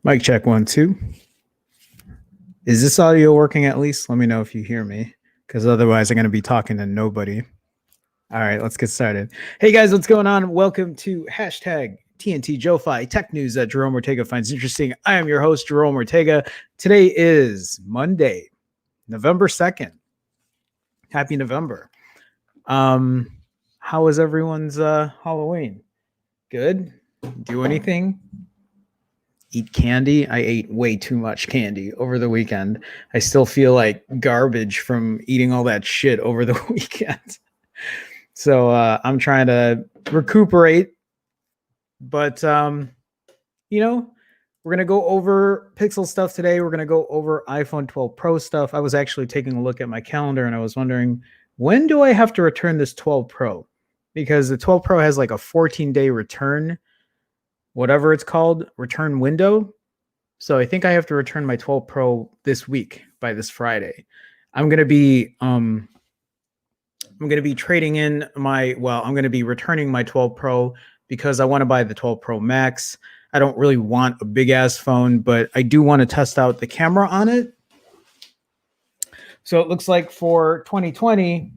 Mic check 1 2. Is this audio working at least? Let me know if you hear me, because otherwise I'm going to be talking to nobody. All right, let's get started. Hey guys, what's going on? Welcome to hashtag TNT JoeFi Tech News that Jerome Ortega finds interesting. I am your host, Jerome Ortega. Today is Monday, November 2nd. Happy November. How was everyone's Halloween? Good? Do anything? Eat candy. I ate way too much candy over the weekend. I still feel like garbage from eating all that shit over the weekend. So I'm trying to recuperate. But, we're going to go over Pixel stuff today. We're going to go over iPhone 12 Pro stuff. I was actually taking a look at my calendar and I was wondering, when do I have to return this 12 Pro? Because the 12 Pro has like a 14-day return, whatever it's called, return window. So I think I have to return my 12 Pro this week by this Friday. I'm going to be trading in I'm going to be returning my 12 Pro because I want to buy the 12 Pro Max. I don't really want a big ass phone, but I do want to test out the camera on it. So it looks like for 2020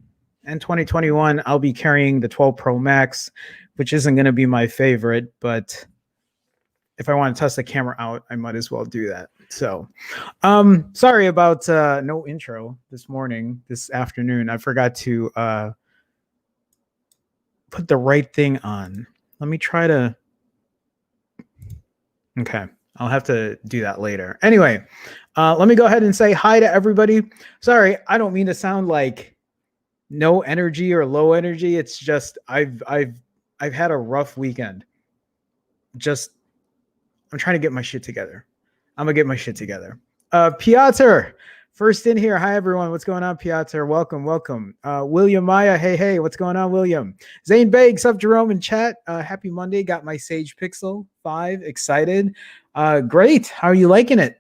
and 2021, I'll be carrying the 12 Pro Max, which isn't going to be my favorite, but if I want to test the camera out, I might as well do that. So, sorry about no intro this afternoon. I forgot to put the right thing on. Let me try to. Okay, I'll have to do that later. Anyway, let me go ahead and say hi to everybody. Sorry, I don't mean to sound like no energy or low energy. It's just I've had a rough weekend. I'm trying to get my shit together. I'm going to get my shit together. Piotr, first in here. Hi, everyone. What's going on, Piotr? Welcome. William Maya. Hey. What's going on, William? Zane Begg, sup, Jerome in chat. Happy Monday. Got my Sage Pixel 5. Excited. Great. How are you liking it?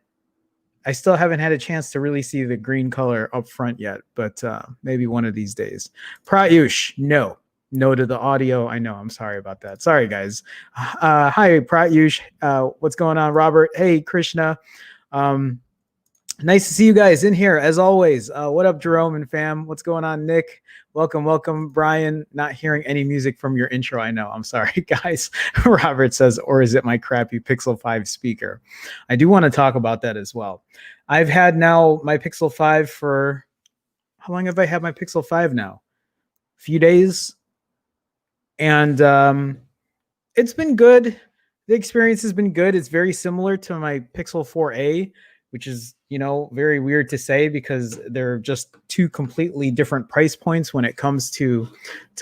I still haven't had a chance to really see the green color up front yet, but maybe one of these days. Prayush, no to the audio. I know. I'm sorry about that. Sorry, guys. Hi, Pratyush. What's going on, Robert? Hey, Krishna. Nice to see you guys in here, as always. What up, Jerome and fam? What's going on, Nick? Welcome. Brian, not hearing any music from your intro. I know. I'm sorry, guys. Robert says, or is it my crappy Pixel 5 speaker? I do want to talk about that as well. I've had now my Pixel 5 for... How long have I had my Pixel 5 now? A few days. And it's been good. The experience has been good. It's very similar to my Pixel 4a, which is, very weird to say because they're just two completely different price points when it comes to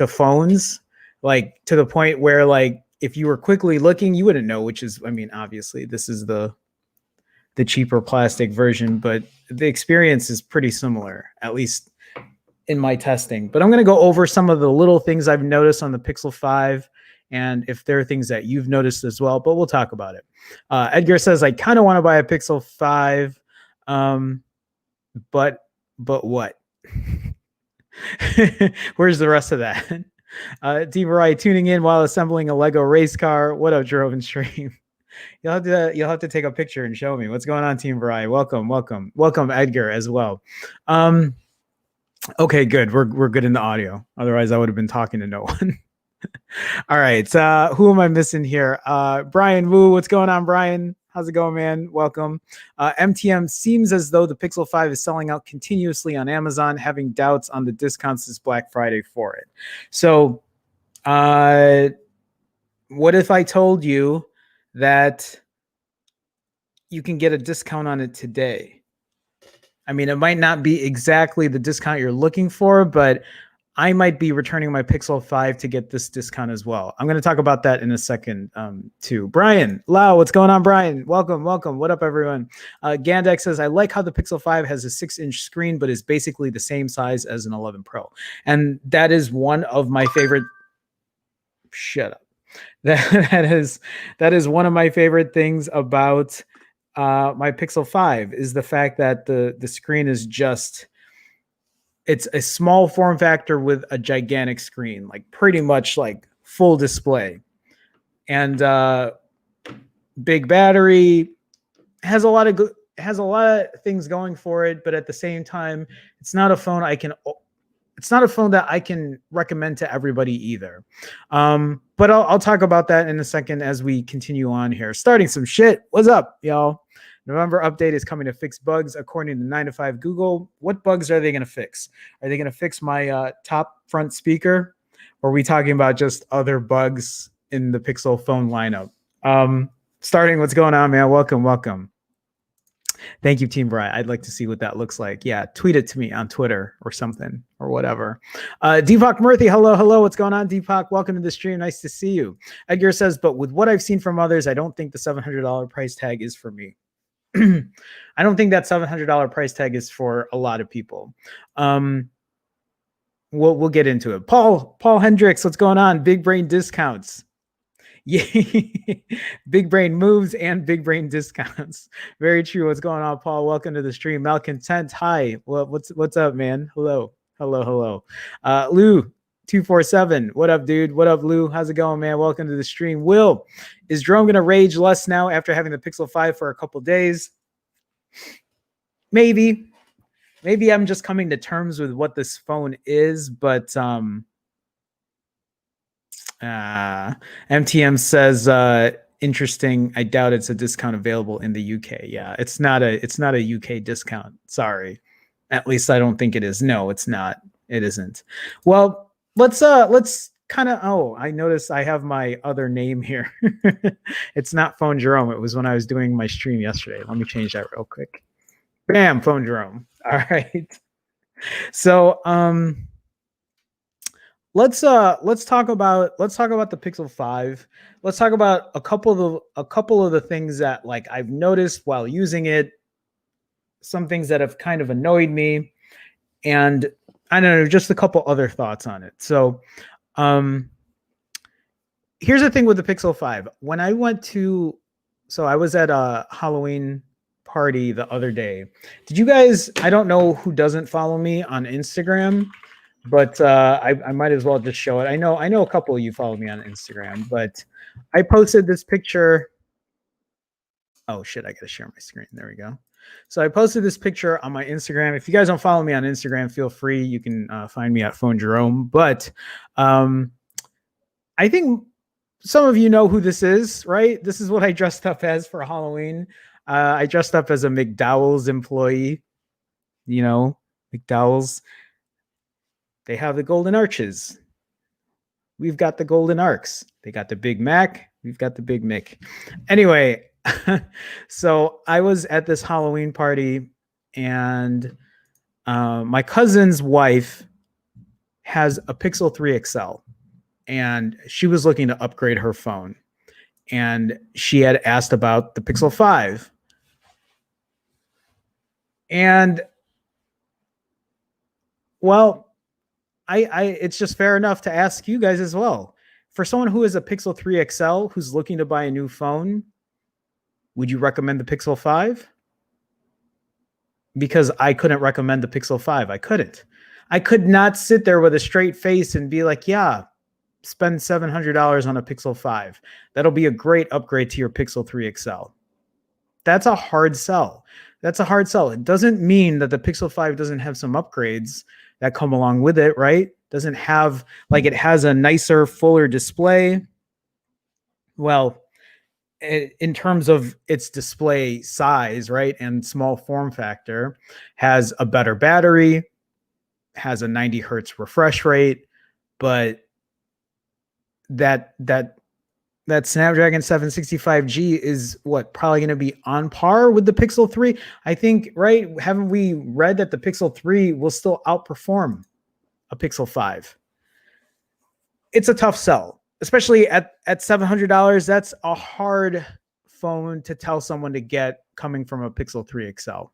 phones. Like, to the point where, like, if you were quickly looking, you wouldn't know which is, obviously this is the cheaper plastic version, but the experience is pretty similar, at least in my testing. But I'm going to go over some of the little things I've noticed on the Pixel 5 and if there are things that you've noticed as well, but we'll talk about it. Edgar says, I kind of want to buy a Pixel 5, but what? Where's the rest of that? Team Rai tuning in while assembling a Lego race car. What up, Jerome and Stream? You'll have to take a picture and show me what's going on, Team Rai. Welcome, Edgar, as well. Okay, good. We're good in the audio. Otherwise, I would have been talking to no one. All right. Who am I missing here? Brian Wu. What's going on, Brian? How's it going, man? Welcome. MTM seems as though the Pixel 5 is selling out continuously on Amazon, having doubts on the discounts this Black Friday for it. So, what if I told you that you can get a discount on it today? It might not be exactly the discount you're looking for, but I might be returning my Pixel 5 to get this discount as well. I'm going to talk about that in a second, too. Brian Lau, what's going on, Brian? Welcome. What up, everyone? Gandex says, I like how the Pixel 5 has a 6-inch screen, but is basically the same size as an 11 Pro. And that is one of my favorite... Shut up. That is one of my favorite things about my Pixel 5 is the fact that the screen is just, it's a small form factor with a gigantic screen, like pretty much like full display, and big battery, has a lot of has a lot of things going for it, but at the same time, it's not a phone that I can recommend to everybody either. But I'll talk about that in a second as we continue on here. Starting some shit. What's up, y'all? November update is coming to fix bugs according to 9 to 5 Google. What bugs are they going to fix? Are they going to fix my top front speaker? Or are we talking about just other bugs in the Pixel phone lineup? Starting, what's going on, man? Welcome. Thank you, Team Bright. I'd like to see what that looks like. Yeah, tweet it to me on Twitter or something or whatever. Deepak Murthy, hello. What's going on, Deepak? Welcome to the stream. Nice to see you. Edgar says, but with what I've seen from others, I don't think the $700 price tag is for me. I don't think that $700 price tag is for a lot of people. We'll get into it. Paul Hendricks, what's going on? Big brain discounts. Yeah, big brain moves and big brain discounts. Very true. What's going on, Paul? Welcome to the stream. Malcontent, hi. Well, what's up, man? Hello. Lou 247. What up, dude? What up, Lou? How's it going, man? Welcome to the stream. Will, is Jerome gonna rage less now after having the Pixel 5 for a couple days? Maybe I'm just coming to terms with what this phone is, but MTM says interesting. I doubt it's a discount available in the UK. Yeah, it's not a UK discount. Sorry. At least I don't think it is. No, it's not. It isn't. Well, let's kind of I noticed I have my other name here. It's not Phone Jerome. It was when I was doing my stream yesterday. Let me change that real quick. Bam, Phone Jerome. All right. So let's talk about the Pixel 5. Let's talk about a couple of the things that like I've noticed while using it, some things that have kind of annoyed me, and I don't know, just a couple other thoughts on it. So here's the thing with the Pixel 5. When I I was at a Halloween party the other day. Did you guys, I don't know who doesn't follow me on Instagram, but I might as well just show it. I know a couple of you follow me on Instagram, but I posted this picture. Oh shit, I gotta share my screen. There we go. So I posted this picture on my Instagram. If you guys don't follow me on Instagram, feel free. You can find me at Phone Jerome. But I think some of you know who this is, right? This is what I dressed up as for Halloween. I dressed up as a McDowell's employee. You know, McDowell's. They have the golden arches. We've got the golden arcs. They got the Big Mac. We've got the Big Mick. Anyway, so I was at this Halloween party, and my cousin's wife has a Pixel 3 XL, and she was looking to upgrade her phone. And she had asked about the Pixel 5. And, well, it's just fair enough to ask you guys as well. For someone who is a Pixel 3 XL who's looking to buy a new phone, would you recommend the Pixel 5? Because I couldn't recommend the Pixel 5. I couldn't. I could not sit there with a straight face and be like, yeah, spend $700 on a Pixel 5. That'll be a great upgrade to your Pixel 3 XL. That's a hard sell. It doesn't mean that the Pixel 5 doesn't have some upgrades that come along with it, right? Doesn't have, like, it has a nicer, fuller display. Well, in terms of its display size, right, and small form factor, has a better battery, has a 90 hertz refresh rate, but that Snapdragon 765G is probably going to be on par with the Pixel 3. I think, right? Haven't we read that the Pixel 3 will still outperform a Pixel 5? It's a tough sell, especially at $700. That's a hard phone to tell someone to get coming from a Pixel 3 XL.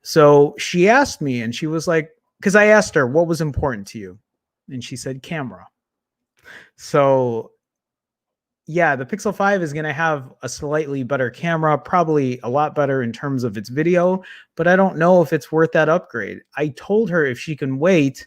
So she asked me, and she was like, because I asked her, what was important to you? And she said, camera. So yeah, the Pixel 5 is going to have a slightly better camera, probably a lot better in terms of its video, but I don't know if it's worth that upgrade. I told her if she can wait,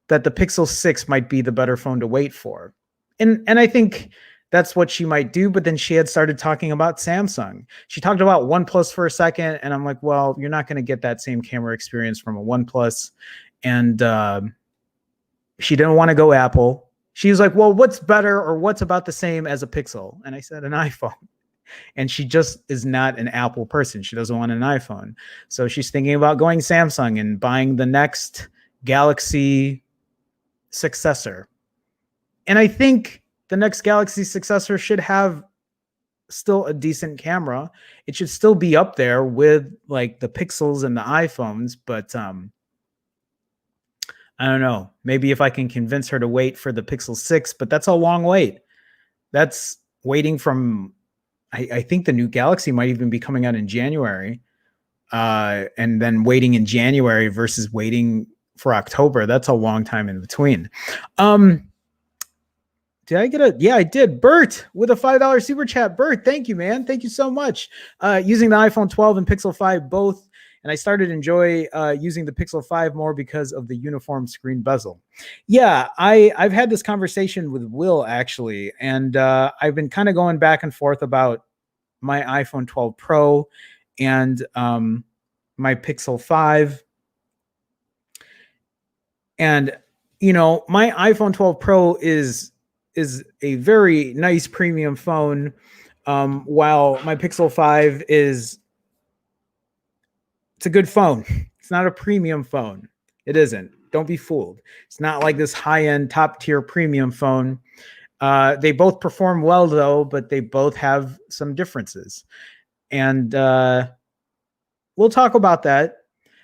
that the Pixel 6 might be the better phone to wait for. And I think that's what she might do. But then she had started talking about Samsung. She talked about OnePlus for a second, and I'm like, well, you're not going to get that same camera experience from a OnePlus. And she didn't want to go Apple. She was like, well, what's better or what's about the same as a Pixel? And I said, an iPhone. And she just is not an Apple person. She doesn't want an iPhone. So she's thinking about going Samsung and buying the next Galaxy successor. And I think the next Galaxy successor should have still a decent camera. It should still be up there with like the Pixels and the iPhones, but I don't know. Maybe if I can convince her to wait for the Pixel 6, but that's a long wait. That's waiting from, I think the new Galaxy might even be coming out in January. And then waiting in January versus waiting for October. That's a long time in between. Did I get yeah, I did. Bert with a $5 super chat. Bert, thank you, man. Thank you so much. Using the iPhone 12 and Pixel 5 both. And I started to enjoy using the Pixel 5 more because of the uniform screen bezel. Yeah, I've had this conversation with Will, actually. And I've been kind of going back and forth about my iPhone 12 Pro and my Pixel 5. And, you know, my iPhone 12 Pro is a very nice premium phone, while my Pixel 5 it's a good phone. It's not a premium phone. It isn't. Don't be fooled. It's not like this high-end, top-tier premium phone. They both perform well, though, but they both have some differences. And we'll talk about that.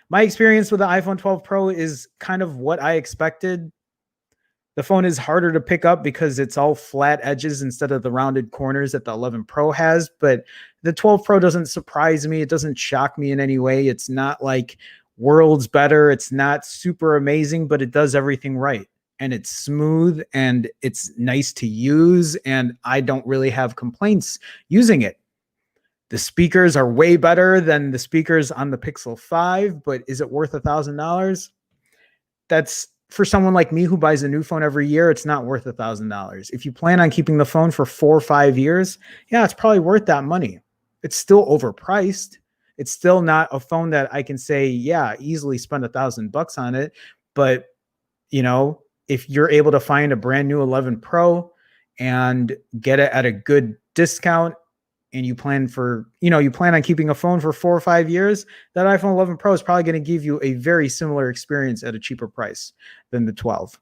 My experience with the iPhone 12 Pro is kind of what I expected. The phone is harder to pick up because it's all flat edges instead of the rounded corners that the 11 Pro has. But the 12 Pro doesn't surprise me. It doesn't shock me in any way. It's not like worlds better. It's not super amazing, but it does everything right. And it's smooth and it's nice to use. And I don't really have complaints using it. The speakers are way better than the speakers on the Pixel 5, but is it worth $1,000? That's, for someone like me who buys a new phone every year, it's not worth $1,000. If you plan on keeping the phone for 4 or 5 years, yeah, it's probably worth that money. It's still overpriced. It's still not a phone that I can say, yeah, easily spend $1,000 on it. But, you know, if you're able to find a brand new 11 Pro and get it at a good discount, and you plan on keeping a phone for 4 or 5 years, that iPhone 11 Pro is probably going to give you a very similar experience at a cheaper price than the 12.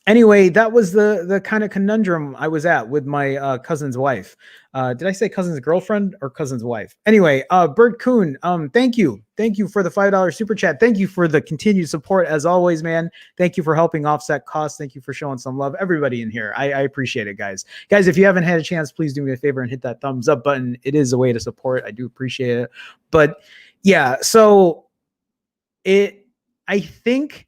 Anyway, that was the kind of conundrum I was at with my cousin's wife. Did I say cousin's girlfriend or cousin's wife? Anyway, Bert Kuhn, thank you. Thank you for the $5 super chat. Thank you for the continued support as always, man. Thank you for helping offset costs. Thank you for showing some love. Everybody in here, I appreciate it, guys. Guys, if you haven't had a chance, please do me a favor and hit that thumbs up button. It is a way to support. I do appreciate it. But yeah, so I think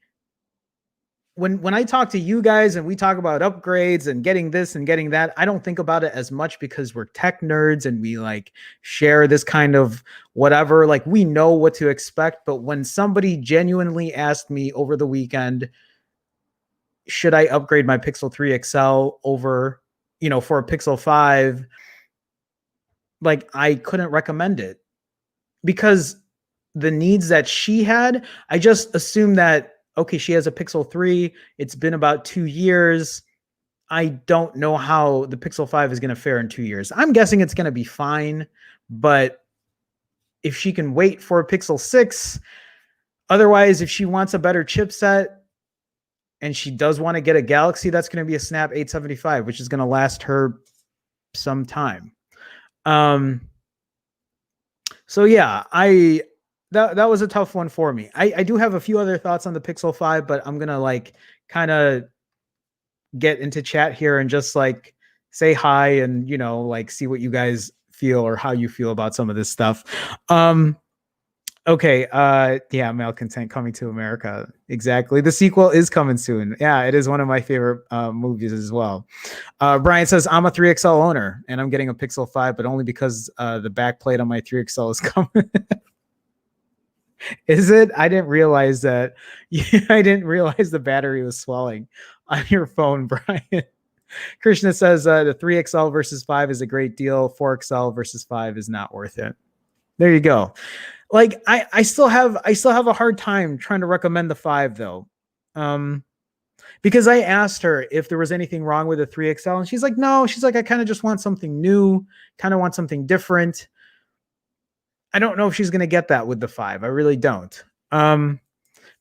when I talk to you guys and we talk about upgrades and getting this and getting that, I don't think about it as much because we're tech nerds and we like share this kind of whatever, like we know what to expect. But when somebody genuinely asked me over the weekend, should I upgrade my Pixel 3 XL over, for a Pixel 5? Like I couldn't recommend it because the needs that she had, I just assumed that, okay, she has a Pixel 3. It's been about 2 years. I don't know how the Pixel 5 is going to fare in 2 years. I'm guessing it's going to be fine, but if she can wait for a Pixel 6, otherwise, if she wants a better chipset and she does want to get a Galaxy, that's going to be a Snap 875, which is going to last her some time. So yeah, that was a tough one for me. I do have a few other thoughts on the Pixel 5, but I'm going to like kind of get into chat here and just like say hi and, like see what you guys feel or how you feel about some of this stuff. Okay. Yeah. Malcontent coming to America. Exactly. The sequel is coming soon. Yeah. It is one of my favorite movies as well. Brian says, I'm a 3XL owner and I'm getting a Pixel 5, but only because the back plate on my 3XL is coming. Is it? I didn't realize that. I didn't realize the battery was swelling on your phone, Brian. Krishna says the 3XL versus 5 is a great deal. 4XL versus 5 is not worth it. There you go. Like I still have a hard time trying to recommend the 5 though. Because I asked her if there was anything wrong with the 3XL, and she's like, no. She's like, I kind of just want something new, kind of want something different. I don't know if she's going to get that with the 5. I really don't.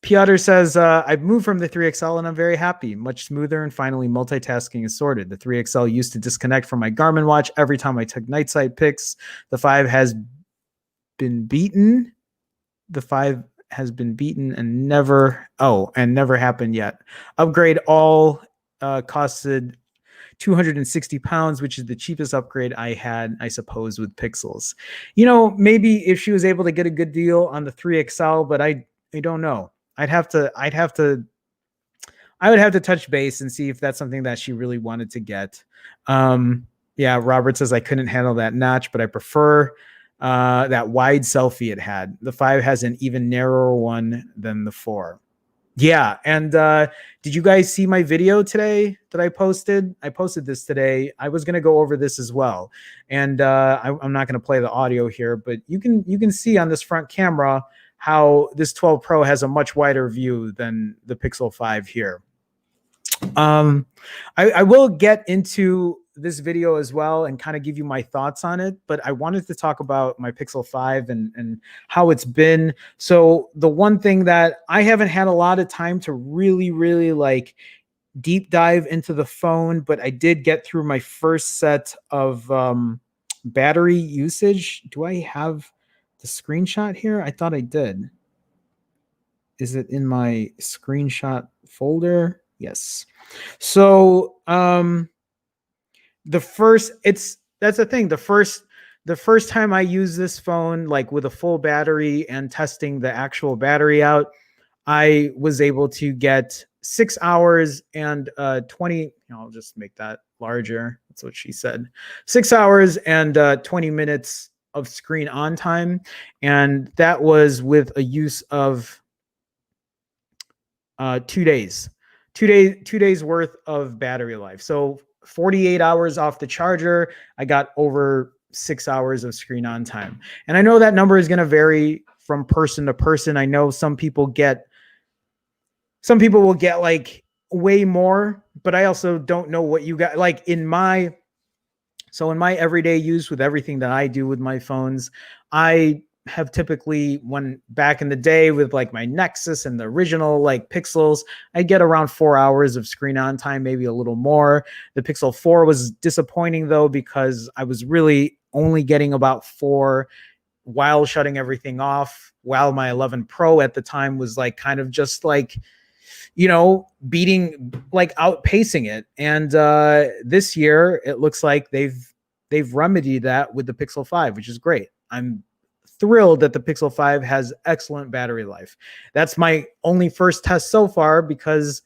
Piotr says, I've moved from the 3XL and I'm very happy. Much smoother, and finally multitasking is sorted. The 3XL used to disconnect from my Garmin watch every time I took night sight pics. The 5 has been beaten. The 5 has been beaten and never happened yet. Upgrade all costed 260 pounds, which is the cheapest upgrade I had, I suppose, with Pixels. You know, maybe if she was able to get a good deal on the 3XL, but I don't know. I would have to touch base and see if that's something that she really wanted to get. Yeah, Robert says I couldn't handle that notch, but I prefer that wide selfie it had. The 5 has an even narrower one than the 4. Yeah, and did you guys see my video today that I posted? I posted this today. I was going to go over this as well, and I'm not going to play the audio here, but you can see on this front camera how this 12 Pro has a much wider view than the Pixel 5 here. I will get into this video as well and kind of give you my thoughts on it, but I wanted to talk about my Pixel 5 and how it's been. So the one thing that I haven't had a lot of time to really like deep dive into the phone, but I did get through my first set of battery usage. Do I have the screenshot here? I thought I did. Is it in my screenshot folder? Yes. So that's the thing. The first time I used this phone, like with a full battery and testing the actual battery out, I was able to get 6 hours and 20. I'll just make that larger. That's what she said. 6 hours and 20 minutes of screen on time, and that was with a use of 2 days. 2 days worth of battery life. So 48 hours off the charger, I got over 6 hours of screen on time. And I know that number is going to vary from person to person. I know some people will get like way more, but I also don't know what you got. Like in my everyday use with everything that I do with my phones, I have typically, when back in the day with like my Nexus and the original like Pixels, I get around 4 hours of screen on time, maybe a little more. The Pixel 4 was disappointing though, because I was really only getting about 4 while shutting everything off, while my 11 Pro at the time was like kind of just like, you know, outpacing it. And this year it looks like they've remedied that with the Pixel 5, which is great. I'm thrilled that the Pixel 5 has excellent battery life. That's my only first test so far, because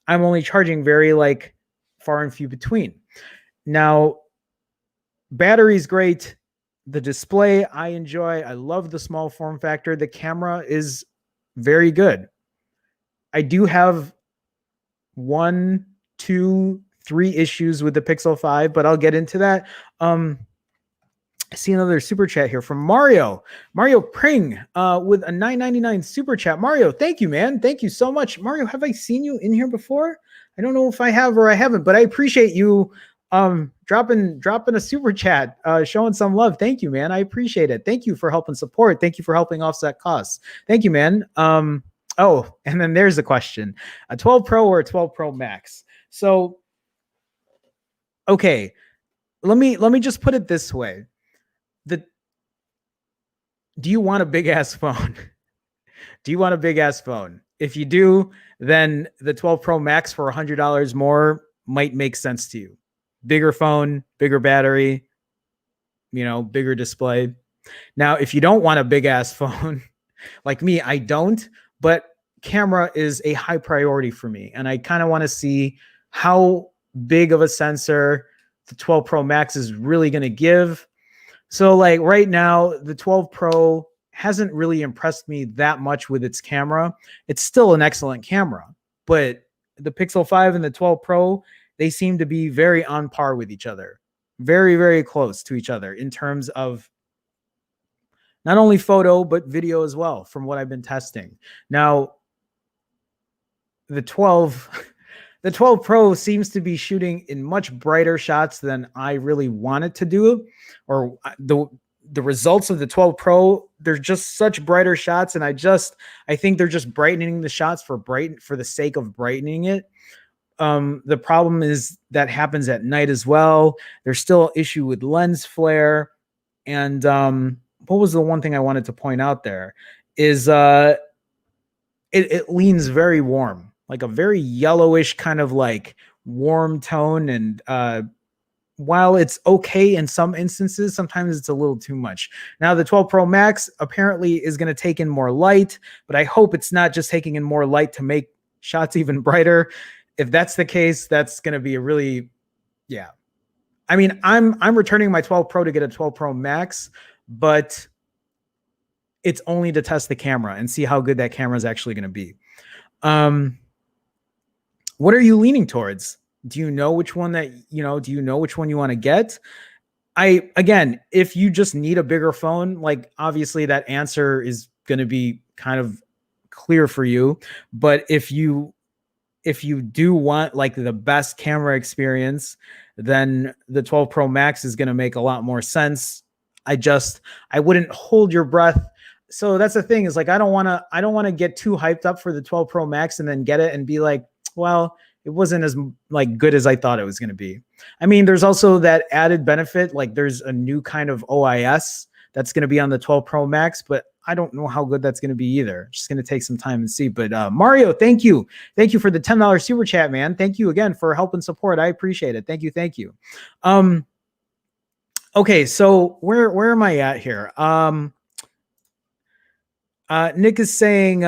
I'm only charging very like far and few between. Now, battery's great. The display I enjoy. I love the small form factor. The camera is very good. I do have 1, 2, 3 issues with the Pixel 5, but I'll get into that. I see another super chat here from Mario Pring with a $9.99 super chat. Mario, thank you, man. Thank you so much. Mario, have I seen you in here before? I don't know if I have or I haven't, but I appreciate you dropping a super chat, showing some love. Thank you, man. I appreciate it. Thank you for helping support. Thank you for helping offset costs. Thank you, man. Oh, and then there's the question: a 12 Pro or a 12 Pro Max? So, okay, let me just put it this way. Do you want a big ass phone? Do you want a big ass phone? If you do, then the 12 Pro Max for $100 more might make sense to you. Bigger phone, bigger battery, you know, bigger display. Now, if you don't want a big ass phone, like me, I don't, but camera is a high priority for me. And I kind of want to see how big of a sensor the 12 Pro Max is really going to give. So like right now, the 12 Pro hasn't really impressed me that much with its camera. It's still an excellent camera, but the Pixel 5 and the 12 Pro they seem to be very on par with each other, very, very close to each other in terms of not only photo, but video as well, from what I've been testing. Now, the 12, the 12 Pro seems to be shooting in much brighter shots than I really wanted to do, or the results of the 12 Pro, they're just such brighter shots, and I think they're just brightening the shots for the sake of brightening it. The problem is that happens at night as well. There's still an issue with lens flare, and what was the one thing I wanted to point out there is it leans very warm, like a very yellowish kind of like warm tone, and while it's okay in some instances, sometimes it's a little too much. Now, the 12 Pro Max apparently is going to take in more light, but I hope it's not just taking in more light to make shots even brighter. If that's the case, that's going to be a really, yeah. I mean, I'm returning my 12 Pro to get a 12 Pro Max, but it's only to test the camera and see how good that camera is actually going to be. What are you leaning towards? Do you know which one you want to get? Again, if you just need a bigger phone, like obviously that answer is going to be kind of clear for you. But if you do want like the best camera experience, then the 12 Pro Max is going to make a lot more sense. I wouldn't hold your breath. So that's the thing, is like, I don't want to get too hyped up for the 12 Pro Max and then get it and be like, well, it wasn't as like good as I thought it was going to be. I mean, there's also that added benefit. Like there's a new kind of OIS that's going to be on the 12 Pro Max, but I don't know how good that's going to be either. Just going to take some time and see. But Mario, thank you. Thank you for the $10 super chat, man. Thank you again for help and support. I appreciate it. Thank you. Thank you. Okay. So where am I at here? Nick is saying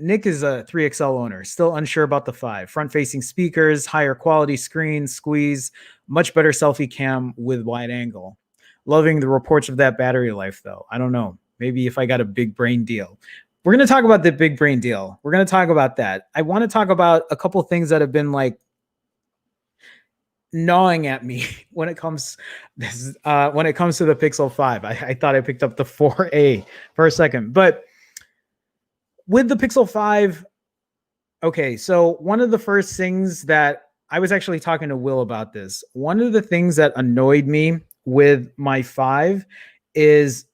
Nick is a 3XL owner, still unsure about the 5. Front-facing speakers, higher quality screen, squeeze, much better selfie cam with wide angle. Loving the reports of that battery life, though. I don't know. Maybe if I got a big brain deal. We're going to talk about the big brain deal. We're going to talk about that. I want to talk about a couple things that have been like gnawing at me when it comes to the Pixel 5. I thought I picked up the 4A for a second, but with the Pixel 5, okay, so one of the first things that I was actually talking to Will about this. One of the things that annoyed me with my 5 is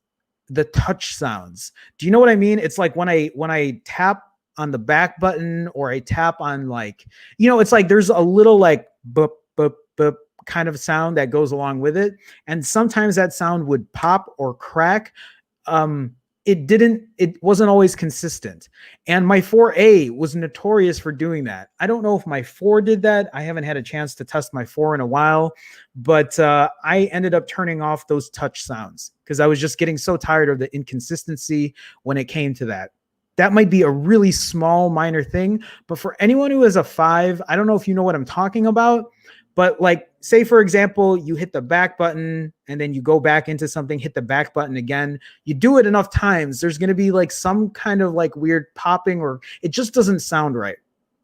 the touch sounds. Do you know what I mean? It's like when I tap on the back button, or I tap on like, it's like there's a little like boop, boop, boop kind of sound that goes along with it. And sometimes that sound would pop or crack. It wasn't always consistent. And my 4A was notorious for doing that. I don't know if my 4 did that. I haven't had a chance to test my 4 in a while, but I ended up turning off those touch sounds because I was just getting so tired of the inconsistency when it came to that. That might be a really small, minor thing, but for anyone who has a 5, I don't know if you know what I'm talking about, but like, say for example, you hit the back button and then you go back into something, hit the back button again. You do it enough times, there's going to be like some kind of like weird popping, or it just doesn't sound right.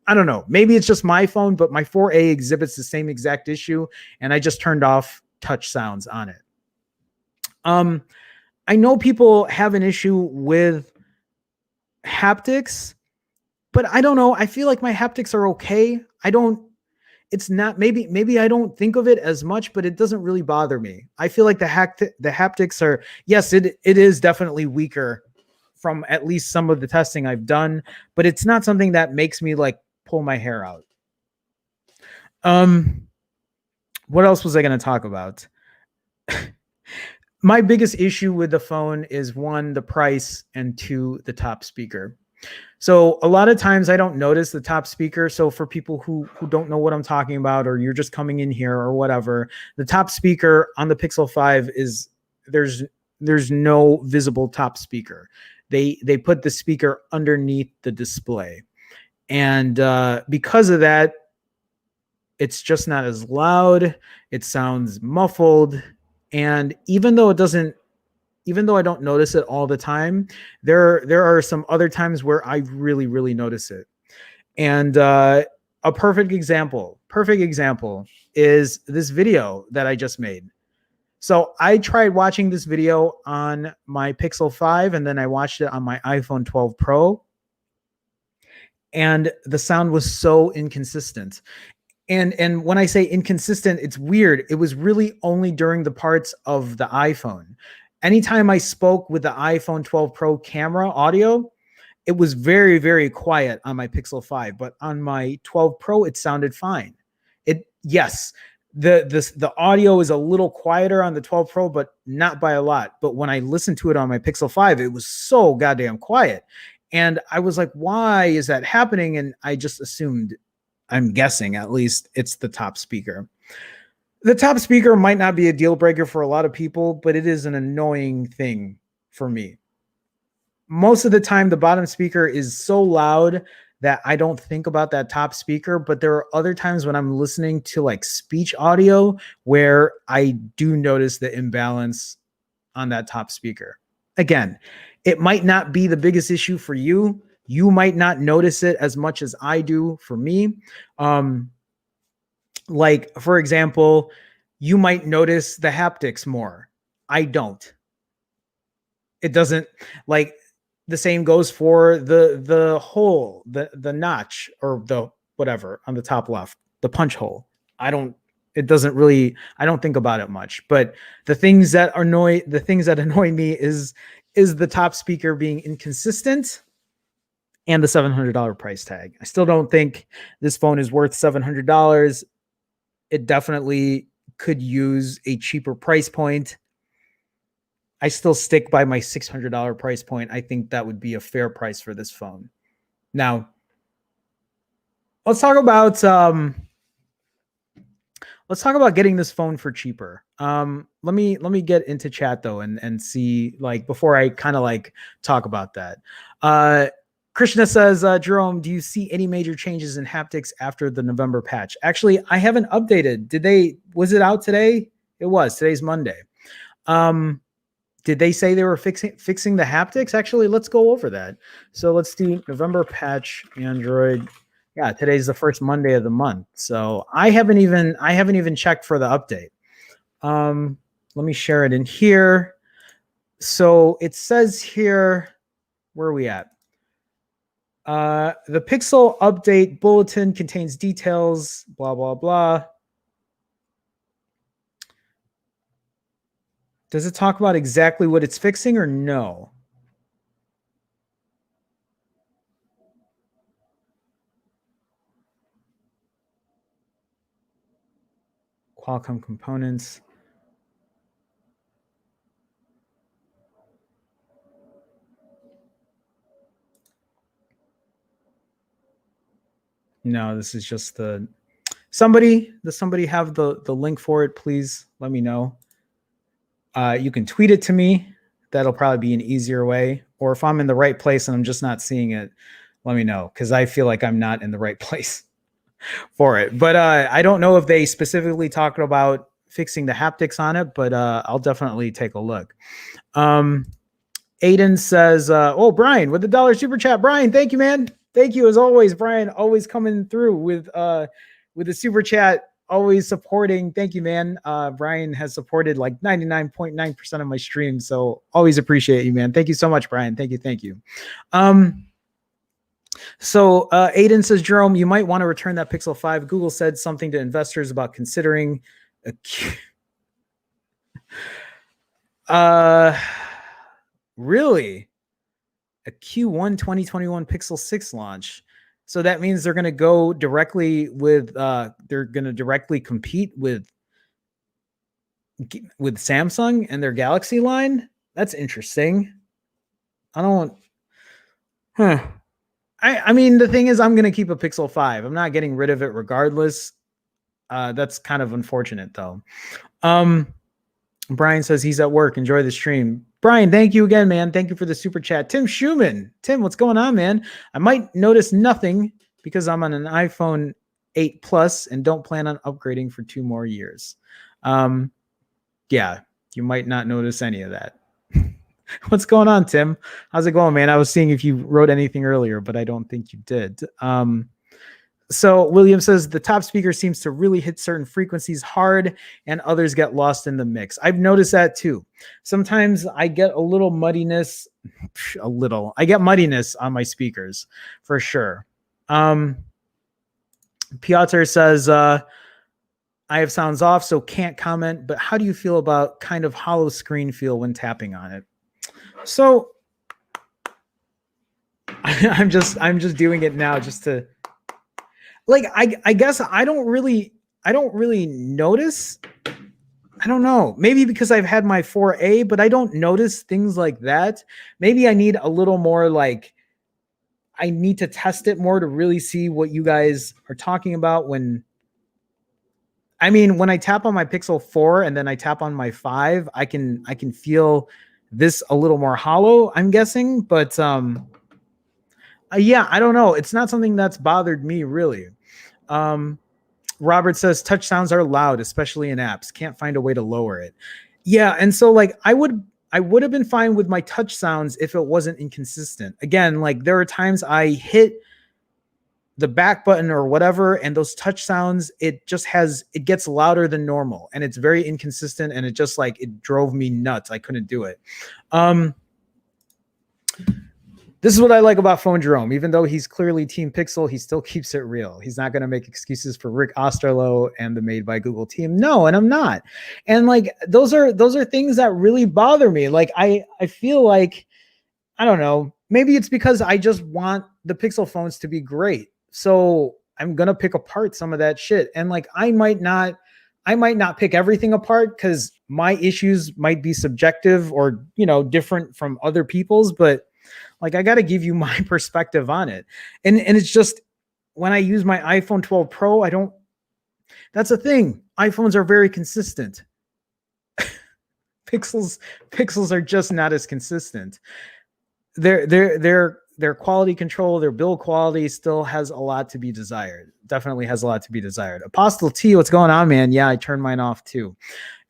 I don't know. Maybe it's just my phone, but my 4A exhibits the same exact issue, and I just turned off touch sounds on it. I know people have an issue with haptics, but I don't know. I feel like my haptics are okay. It's not, maybe I don't think of it as much, but it doesn't really bother me. I feel like the haptics are, yes, it is definitely weaker from at least some of the testing I've done, but it's not something that makes me like pull my hair out. What else was I going to talk about? My biggest issue with the phone is 1, the price, and 2, the top speaker. So a lot of times I don't notice the top speaker. So for people who don't know what I'm talking about, or you're just coming in here or whatever, the top speaker on the Pixel 5 is there's no visible top speaker. They put the speaker underneath the display. And because of that, it's just not as loud. It sounds muffled. And even though I don't notice it all the time, there are some other times where I really, really notice it. And A perfect example is this video that I just made. So I tried watching this video on my Pixel 5 and then I watched it on my iPhone 12 Pro. And the sound was so inconsistent. And when I say inconsistent, it's weird. It was really only during the parts of the iPhone. Anytime I spoke with the iPhone 12 Pro camera audio, it was very, very quiet on my Pixel 5, but on my 12 Pro, it sounded fine. Yes, the audio is a little quieter on the 12 Pro, but not by a lot. But when I listened to it on my Pixel 5, it was so goddamn quiet. And I was like, why is that happening? And I just assumed, I'm guessing at least, it's the top speaker. The top speaker might not be a deal breaker for a lot of people, but it is an annoying thing for me. Most of the time, the bottom speaker is so loud that I don't think about that top speaker, but there are other times when I'm listening to like speech audio where I do notice the imbalance on that top speaker. Again, it might not be the biggest issue for you. You might not notice it as much as I do for me. Like, for example, you might notice the haptics more. I don't. It doesn't, like, the same goes for the hole, the notch, or the whatever on the top left, the punch hole. I don't think about it much. But the things that annoy me is the top speaker being inconsistent and the $700 price tag. I still don't think this phone is worth $700. It definitely could use a cheaper price point. I still stick by my $600 price point. I think that would be a fair price for this phone. Now, let's talk about getting this phone for cheaper. Let me get into chat though and see, like, before I kind of like talk about that. Krishna says, Jerome, do you see any major changes in haptics after the November patch? Actually, I haven't updated. Was it out today? It was. Today's Monday. Did they say they were fixing the haptics? Actually, let's go over that. So let's do November patch Android. Yeah, today's the first Monday of the month. So I haven't even checked for the update. Let me share it in here. So it says here, where are we at? The Pixel update bulletin contains details, blah, blah, blah. Does it talk about exactly what it's fixing or no? Qualcomm components. No, this is just does somebody have the link for it? Please let me know. You can tweet it to me. That'll probably be an easier way. Or if I'm in the right place and I'm just not seeing it, let me know, because I feel like I'm not in the right place for it. But I don't know if they specifically talked about fixing the haptics on it, but I'll definitely take a look. Aiden says, oh, Brian with the $1 super chat. Brian, thank you, man. Thank you as always, Brian, always coming through with the super chat, always supporting. Thank you, man. Brian has supported like 99.9% of my streams, so always appreciate you, man. Thank you so much, Brian. Thank you. So Aiden says, Jerome, you might want to return that Pixel 5. Google said something to investors about considering really a Q1 2021 Pixel 6 launch. So that means they're going to go directly with they're going to directly compete with Samsung and their Galaxy line. That's interesting. I mean, the thing is, I'm going to keep a Pixel 5. I'm not getting rid of it regardless. That's kind of unfortunate though. Brian says he's at work. Enjoy the stream. Brian, thank you again, man. Thank you for the super chat. Tim Schumann. Tim, what's going on, man? I might notice nothing because I'm on an iPhone 8 Plus and don't plan on upgrading for 2 more years. Yeah, you might not notice any of that. What's going on, Tim? How's it going, man? I was seeing if you wrote anything earlier, but I don't think you did. So William says the top speaker seems to really hit certain frequencies hard and others get lost in the mix. I've noticed that too. Sometimes I get a little muddiness, I get muddiness on my speakers for sure. Piotr says, I have sounds off, so can't comment, but how do you feel about kind of hollow screen feel when tapping on it? So I'm just doing it now just to, like, I guess I don't really notice. I don't know. Maybe because I've had my 4A, but I don't notice things like that. Maybe I need a little more, like, I need to test it more to really see what you guys are talking about when I tap on my Pixel 4 and then I tap on my 5, I can feel this a little more hollow, I'm guessing, but yeah, I don't know. It's not something that's bothered me really. Robert says touch sounds are loud, especially in apps. Can't find a way to lower it. Yeah, and so like I would have been fine with my touch sounds if it wasn't inconsistent. Again, like there are times I hit the back button or whatever, and those touch sounds, it gets louder than normal, and it's very inconsistent, and it just like it drove me nuts. I couldn't do it. This is what I like about Phone Jerome. Even though he's clearly Team Pixel, he still keeps it real. He's not going to make excuses for Rick Osterloh and the Made by Google team. No, and I'm not. And like those are things that really bother me. Like I feel like, I don't know, maybe it's because I just want the Pixel phones to be great. So I'm going to pick apart some of that shit. And like I might not pick everything apart because my issues might be subjective or, you know, different from other people's, but like, I got to give you my perspective on it. And it's just when I use my iPhone 12 Pro, that's the thing. iPhones are very consistent. Pixels are just not as consistent. Their quality control, their build quality still has a lot to be desired. Definitely has a lot to be desired. Apostle T, what's going on, man? Yeah, I turned mine off too.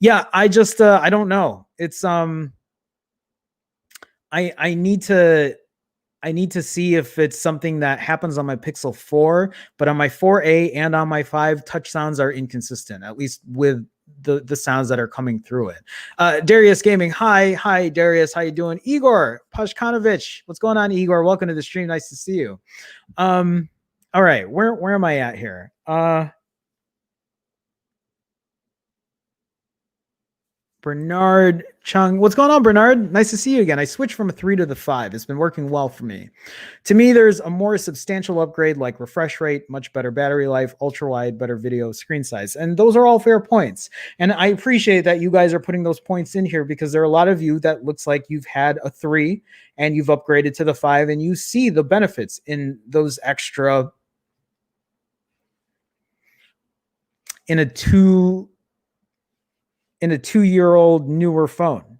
Yeah, I just, I don't know. It's, I need to see if it's something that happens on my Pixel 4, but on my 4A and on my 5, touch sounds are inconsistent, at least with the sounds that are coming through it. Darius Gaming, hi Darius, how you doing? Igor Pashkanovich, what's going on, Igor? Welcome to the stream. Nice to see you. All right, where am I at here? Bernard Chung. What's going on, Bernard? Nice to see you again. I switched from a 3 to the 5. It's been working well for me. To me, there's a more substantial upgrade like refresh rate, much better battery life, ultra wide, better video screen size. And those are all fair points. And I appreciate that you guys are putting those points in here because there are a lot of you that looks like you've had a 3 and you've upgraded to the 5 and you see the benefits in those extra in a 2-year-old newer phone.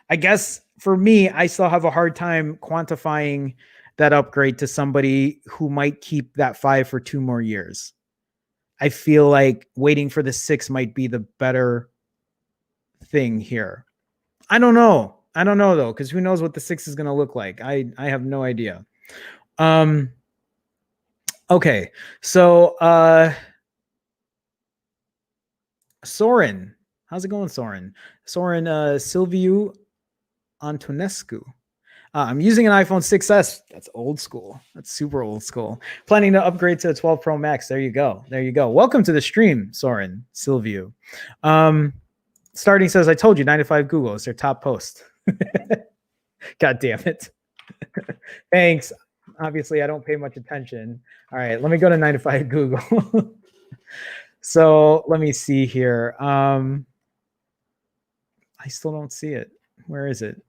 I guess for me, I still have a hard time quantifying that upgrade to somebody who might keep that 5 for 2 more years. I feel like waiting for the 6 might be the better thing here. I don't know though, because who knows what the 6 is going to look like. I have no idea. Okay, so Soren, how's it going, Soren? Soren Silviu Antonescu. I'm using an iPhone 6s. That's old school. That's super old school. Planning to upgrade to a 12 Pro Max. There you go. Welcome to the stream, Soren Silviu. Starting says, I told you, 9to5 Google is their top post. God damn it. Thanks. Obviously, I don't pay much attention. All right, let me go to 9to5 Google. So let me see here. I still don't see it. Where is it?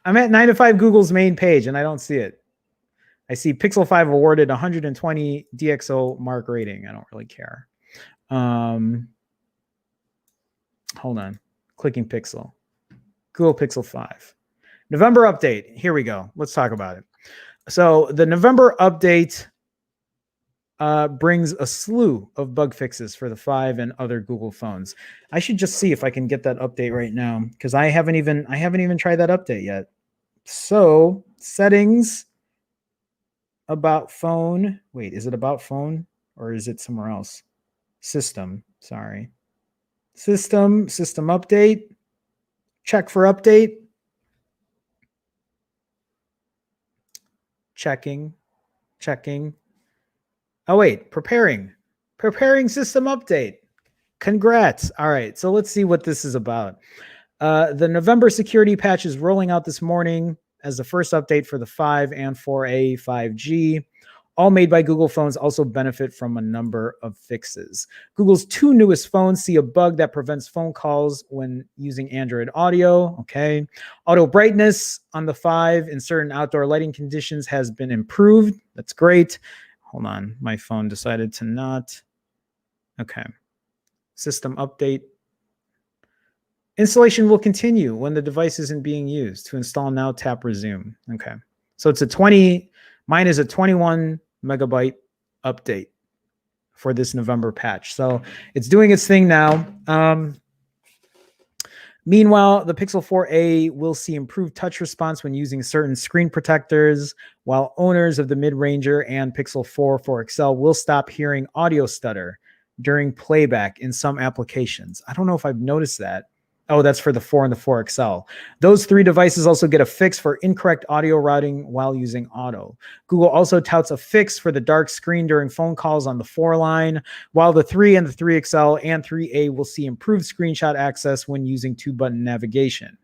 I'm at 9to5 Google's main page and I don't see it. I see Pixel 5 awarded 120 DxO mark rating. I don't really care. Hold on. Clicking Pixel. Google Pixel 5. November update. Here we go. Let's talk about it. So the November update brings a slew of bug fixes for the 5 and other Google phones. I should just see if I can get that update right now because I haven't even tried that update yet. So Settings, about phone. Wait, is it about phone or is it somewhere else? System, sorry. System update. Check for update. Checking. Oh, wait, preparing system update. Congrats. All right, so let's see what this is about. The November security patch is rolling out this morning as the first update for the 5 and 4A 5G. All made by Google phones also benefit from a number of fixes. Google's 2 newest phones see a bug that prevents phone calls when using Android Auto. Okay. Auto brightness on the 5 in certain outdoor lighting conditions has been improved. That's great. Hold on. My phone decided to not. Okay. System update. Installation will continue when the device isn't being used. To install now, tap resume. Okay. So it's mine is a 21 megabyte update for this November patch. So it's doing its thing now. Meanwhile, the Pixel 4a will see improved touch response when using certain screen protectors, while owners of the mid-ranger and Pixel 4 XL will stop hearing audio stutter during playback in some applications. I don't know if I've noticed that. Oh, that's for the 4 and the 4 XL. Those 3 devices also get a fix for incorrect audio routing while using auto. Google also touts a fix for the dark screen during phone calls on the 4 line, while the 3 and the 3 XL and 3A will see improved screenshot access when using 2-button navigation.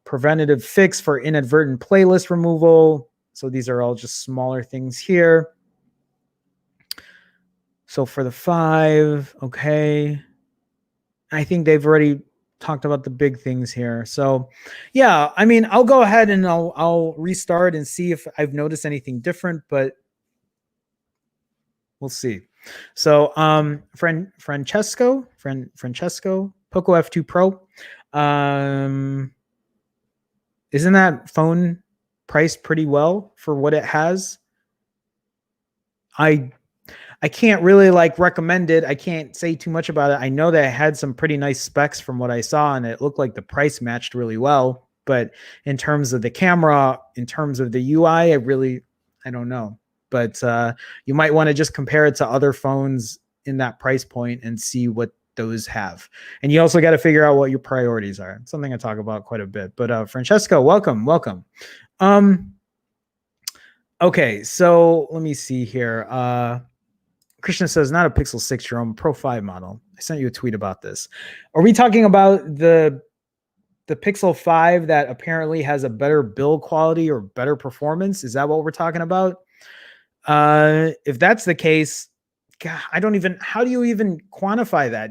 Preventative fix for inadvertent playlist removal. So these are all just smaller things here. So for the 5, okay. I think they've already talked about the big things here. So yeah, I mean, I'll go ahead and I'll restart and see if I've noticed anything different, but we'll see. So Francesco, Poco F2 Pro. Isn't that phone priced pretty well for what it has? I can't really recommend it. I can't say too much about it. I know that it had some pretty nice specs from what I saw, and it looked like the price matched really well. But in terms of the camera, in terms of the UI, I don't know. But you might want to just compare it to other phones in that price point and see what those have. And you also got to figure out what your priorities are. It's something I talk about quite a bit. But Francesco, welcome. Okay, so let me see here. Krishna says, not a Pixel 6, Jerome, Pro 5 model. I sent you a tweet about this. Are we talking about the Pixel 5 that apparently has a better build quality or better performance? Is that what we're talking about? If that's the case, God, how do you even quantify that?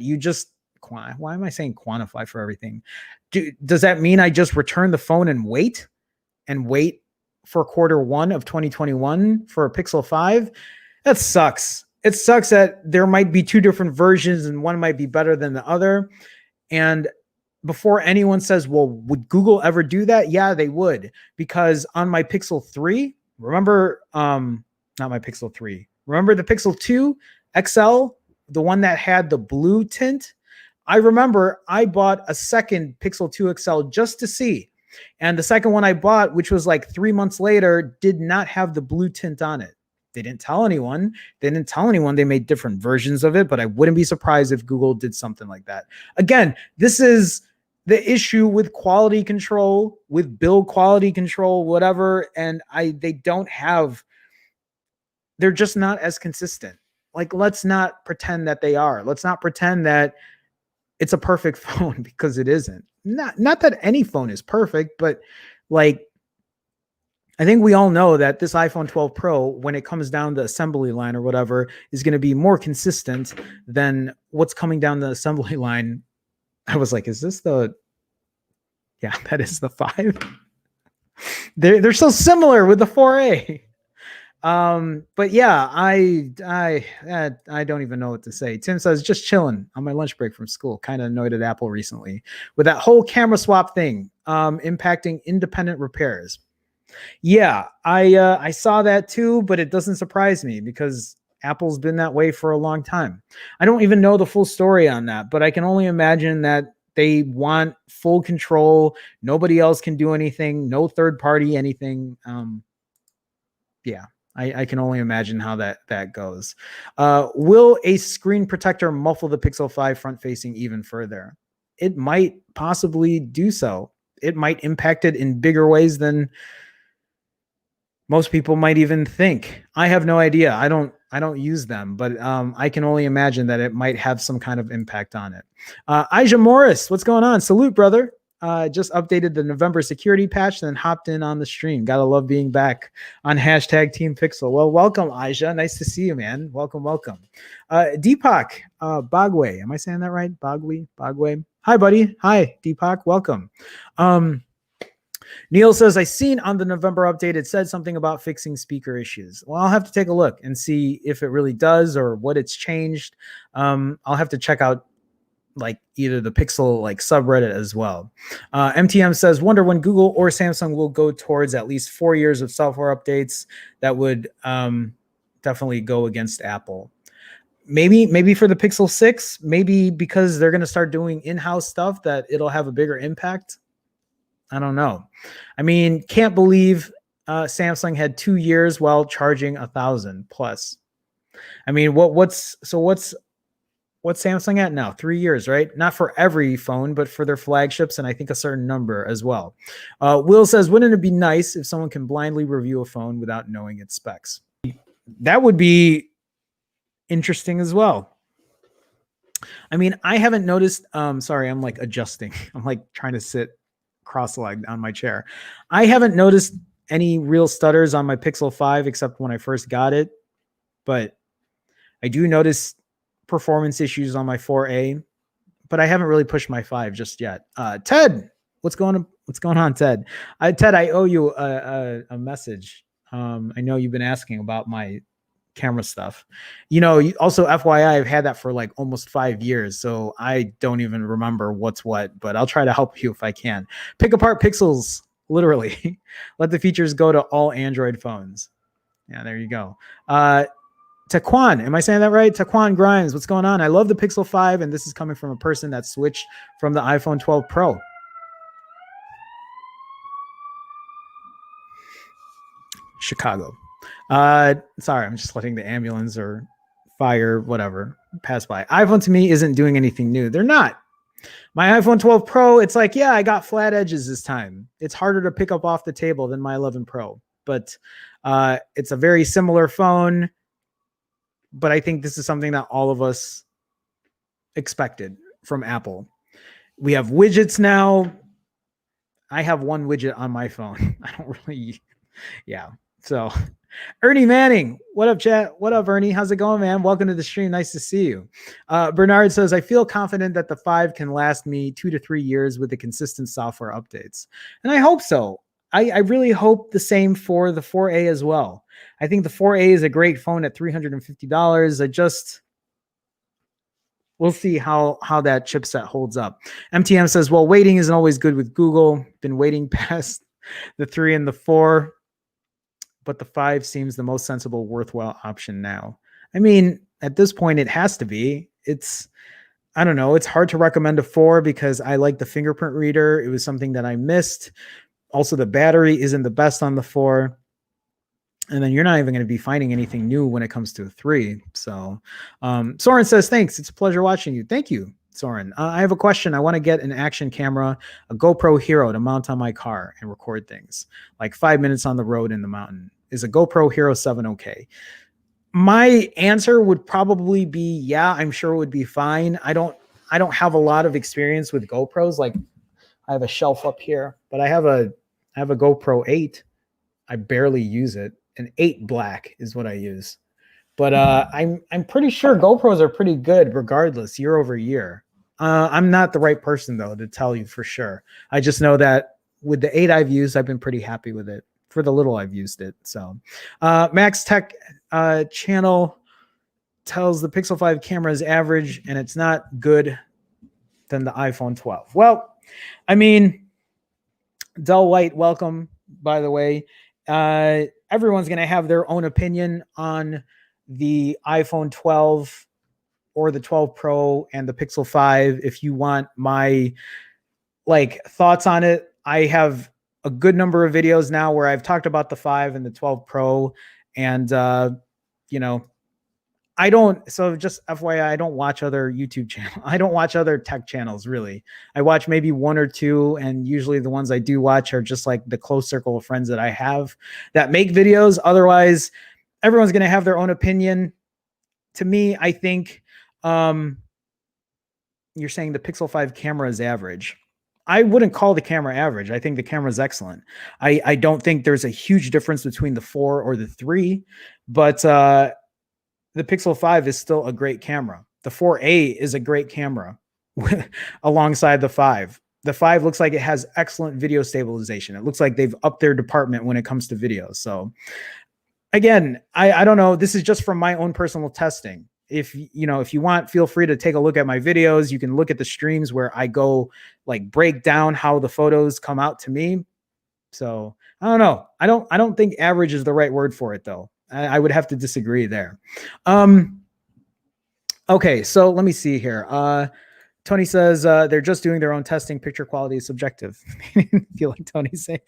Why am I saying quantify for everything? Does that mean I just return the phone and wait for Q1 of 2021 for a Pixel 5? That sucks. It sucks that there might be 2 different versions and one might be better than the other. And before anyone says, well, would Google ever do that? Yeah, they would. Because on my Pixel 3, remember, not my Pixel 3, remember the Pixel 2 XL, the one that had the blue tint? I remember I bought a second Pixel 2 XL just to see. And the second one I bought, which was 3 months later, did not have the blue tint on it. They didn't tell anyone. They made different versions of it, but I wouldn't be surprised if Google did something like that. Again, this is the issue with quality control, with build quality control, whatever. And they're just not as consistent. Let's not pretend that they are. Let's not pretend that it's a perfect phone, because it isn't. Not that any phone is perfect, but I think we all know that this iPhone 12 Pro, when it comes down the assembly line or whatever, is going to be more consistent than what's coming down the assembly line. I was like, is this yeah, that is the 5. They're so similar with the 4A. But yeah, I don't even know what to say. Tim says, just chilling on my lunch break from school. Kind of annoyed at Apple recently with that whole camera swap thing, impacting independent repairs. Yeah, I saw that too, but it doesn't surprise me because Apple's been that way for a long time. I don't even know the full story on that, but I can only imagine that They want full control. Nobody else can do anything. No third party anything. Yeah, I can only imagine how that goes. Will a screen protector muffle the Pixel 5 front facing even further? It might possibly do so. It might impact it in bigger ways than most people might even think. I have no idea. I don't use them, but I can only imagine that it might have some kind of impact on it. Ija Morris, what's going on? Salute, brother. Just updated the November security patch, then hopped in on the stream. Gotta love being back on hashtag Team Pixel. Well, welcome, Ija. Nice to see you, man. Welcome. Deepak Bagwe. Am I saying that right? Bagwe. Hi, buddy. Hi, Deepak. Welcome. Neil says, I seen on the November update, it said something about fixing speaker issues. Well, I'll have to take a look and see if it really does or what it's changed. I'll have to check out like either the Pixel like subreddit as well. MTM says, wonder when Google or Samsung will go towards at least 4 years of software updates that would definitely go against Apple. Maybe for the Pixel 6, maybe because they're going to start doing in-house stuff that it'll have a bigger impact. I don't know. I mean, can't believe Samsung had 2 years while charging $1,000 plus. I mean, what's Samsung at now? 3 years, right? Not for every phone, but for their flagships, and I think a certain number as well. Will says, wouldn't it be nice if someone can blindly review a phone without knowing its specs? That would be interesting as well. I mean, I haven't noticed. Sorry, I'm like adjusting. I'm like trying to sit cross-legged on my chair. I haven't noticed any real stutters on my Pixel 5 except when I first got it, but I do notice performance issues on my 4A, but I haven't really pushed my 5 just yet. Ted, what's going on, Ted? Ted, I owe you a message. I know you've been asking about my camera stuff. You know, also FYI, I've had that for like almost 5 years, so I don't even remember what's what, but I'll try to help you if I can. Pick apart pixels, literally. Let the features go to all Android phones. Yeah, there you go. Taquan, am I saying that right? Taquan Grimes, what's going on? I love the Pixel 5, and this is coming from a person that switched from the iPhone 12 Pro. Chicago. Sorry, I'm just letting the ambulance or fire, whatever, pass by. iPhone to me isn't doing anything new. They're not. My iPhone 12 Pro, it's like, yeah, I got flat edges this time. It's harder to pick up off the table than my 11 Pro, but it's a very similar phone. But I think this is something that all of us expected from Apple. We have widgets now. I have one widget on my phone. I don't really, yeah. So Ernie Manning, what up, chat? What up, Ernie? How's it going, man? Welcome to the stream. Nice to see you. Bernard says, I feel confident that the 5 can last me 2 to 3 years with the consistent software updates. And I hope so. I really hope the same for the 4A as well. I think the 4A is a great phone at $350. We'll see how that chipset holds up. MTM says, well, waiting isn't always good with Google. Been waiting past the 3 and the 4. But the 5 seems the most sensible, worthwhile option now. I mean, at this point, it has to be. I don't know. It's hard to recommend a 4 because I like the fingerprint reader. It was something that I missed. Also, the battery isn't the best on the 4. And then you're not even going to be finding anything new when it comes to a 3. So Soren says, thanks. It's a pleasure watching you. Thank you, Soren. I have a question. I want to get an action camera, a GoPro Hero to mount on my car and record things like 5 minutes on the road in the mountain. Is a GoPro Hero 7 okay? My answer would probably be, yeah, I'm sure it would be fine. I don't have a lot of experience with GoPros. Like I have a shelf up here, but I have a GoPro 8. I barely use it. An 8 black is what I use. But I'm pretty sure GoPros are pretty good regardless, year over year. I'm not the right person though to tell you for sure. I just know that with the 8 I've used, I've been pretty happy with it. For the little I've used it. So Max Tech channel tells the Pixel 5 camera is average and it's not good than the iPhone 12. Well, I mean, Del White, welcome, by the way. Everyone's going to have their own opinion on the iPhone 12 or the 12 Pro and the Pixel 5, if you want my like thoughts on it, I have a good number of videos now where I've talked about the 5 and the 12 Pro, and you know, I don't, so just FYI, I don't watch other YouTube channels. I don't watch other tech channels really. I watch maybe one or two, and usually the ones I do watch are just like the close circle of friends that I have that make videos. Otherwise, everyone's going to have their own opinion. To me, I think you're saying the Pixel 5 camera is average. I wouldn't call the camera average. I think the camera is excellent. I don't think there's a huge difference between the 4 or the 3, but the Pixel 5 is still a great camera. The 4a is a great camera alongside the 5. The 5 looks like it has excellent video stabilization. It looks like they've upped their department when it comes to video. So again, I don't know. This is just from my own personal testing. If you want, feel free to take a look at my videos. You can look at the streams where I go like break down how the photos come out to me. So I don't know. I don't think average is the right word for it though. I would have to disagree there. Okay, so let me see here. Tony says they're just doing their own testing. Picture quality is subjective. I feel like Tony's saying,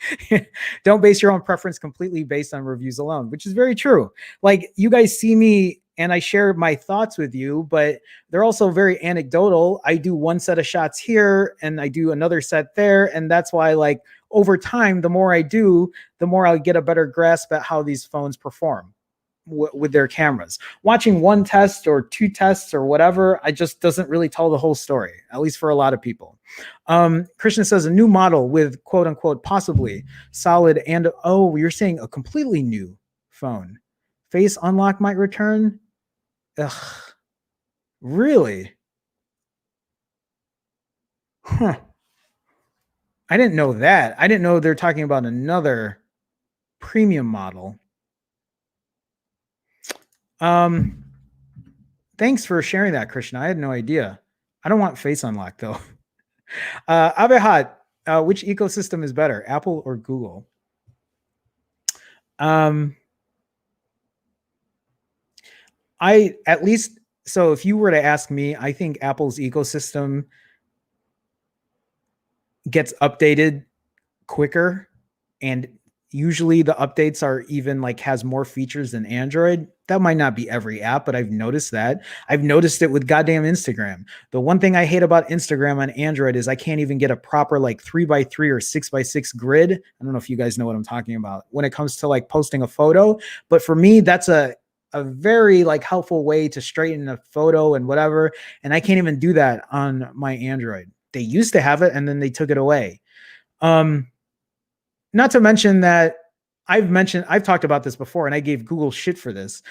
don't base your own preference completely based on reviews alone, which is very true. Like you guys see me and I share my thoughts with you, but they're also very anecdotal. I do one set of shots here and I do another set there. And that's why like over time, the more I do, the more I'll get a better grasp at how these phones perform with their cameras. Watching one test or two tests or whatever, I just doesn't really tell the whole story, at least for a lot of people. Christian says a new model with quote unquote, possibly solid. And oh, you're saying a completely new phone. Face unlock might return. Ugh, really? Huh. I didn't know that. I didn't know they're talking about another premium model. Thanks for sharing that, Christian. I had no idea. I don't want face unlock though. Abehat, which ecosystem is better, Apple or Google? So if you were to ask me, I think Apple's ecosystem gets updated quicker, and usually the updates are even like has more features than Android. That might not be every app, but I've noticed that. I've noticed it with goddamn Instagram. The one thing I hate about Instagram on Android is I can't even get a proper like 3x3 or 6x6 grid. I don't know if you guys know what I'm talking about when it comes to like posting a photo, but for me, that's a very like helpful way to straighten a photo and whatever. And I can't even do that on my Android. They used to have it and then they took it away. Not to mention that I've talked about this before and I gave Google shit for this.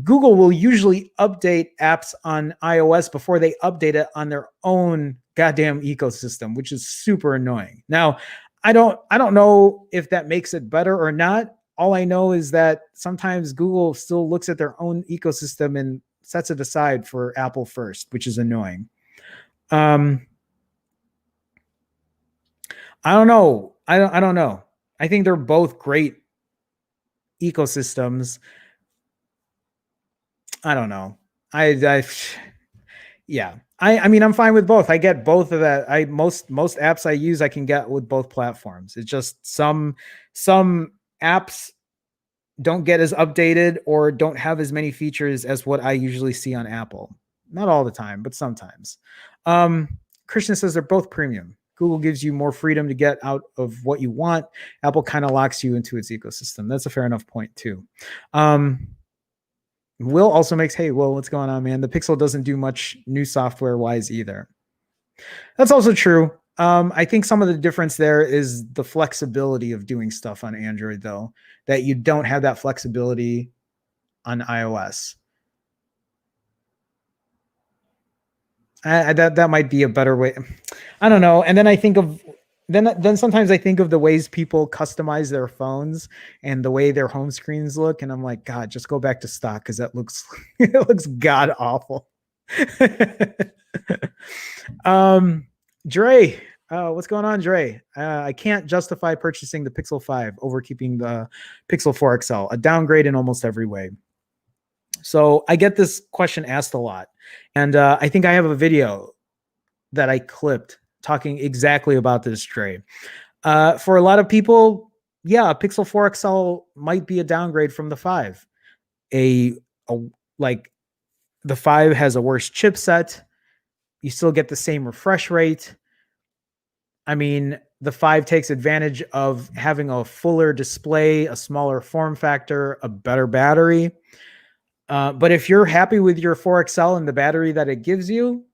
Google will usually update apps on iOS before they update it on their own goddamn ecosystem, which is super annoying. Now, I don't know if that makes it better or not. All I know is that sometimes Google still looks at their own ecosystem and sets it aside for Apple first, which is annoying. I don't know. I don't know. I think they're both great ecosystems. I don't know. Yeah. I mean, I'm fine with both. I get both of that. Most apps I use, I can get with both platforms. It's just some apps don't get as updated or don't have as many features as what I usually see on Apple. Not all the time, but sometimes. Christian says they're both premium. Google gives you more freedom to get out of what you want. Apple kind of locks you into its ecosystem. That's a fair enough point too. Will also makes, hey, Will, what's going on, man? The Pixel doesn't do much new software wise either. That's also true. I think some of the difference there is the flexibility of doing stuff on Android, though, that you don't have that flexibility on iOS. That might be a better way. I don't know. And then I think of then sometimes I think of the ways people customize their phones and the way their home screens look, and I'm like, God, just go back to stock because that looks it looks god awful. Dre, what's going on, Dre? I can't justify purchasing the Pixel 5 over keeping the Pixel 4 XL, a downgrade in almost every way. So I get this question asked a lot. And I think I have a video that I clipped talking exactly about this, Dre. For a lot of people, yeah, a Pixel 4 XL might be a downgrade from the 5. A like the 5 has a worse chipset. You still get the same refresh rate. I mean, the 5 takes advantage of having a fuller display, a smaller form factor, a better battery. But if you're happy with your 4XL and the battery that it gives you,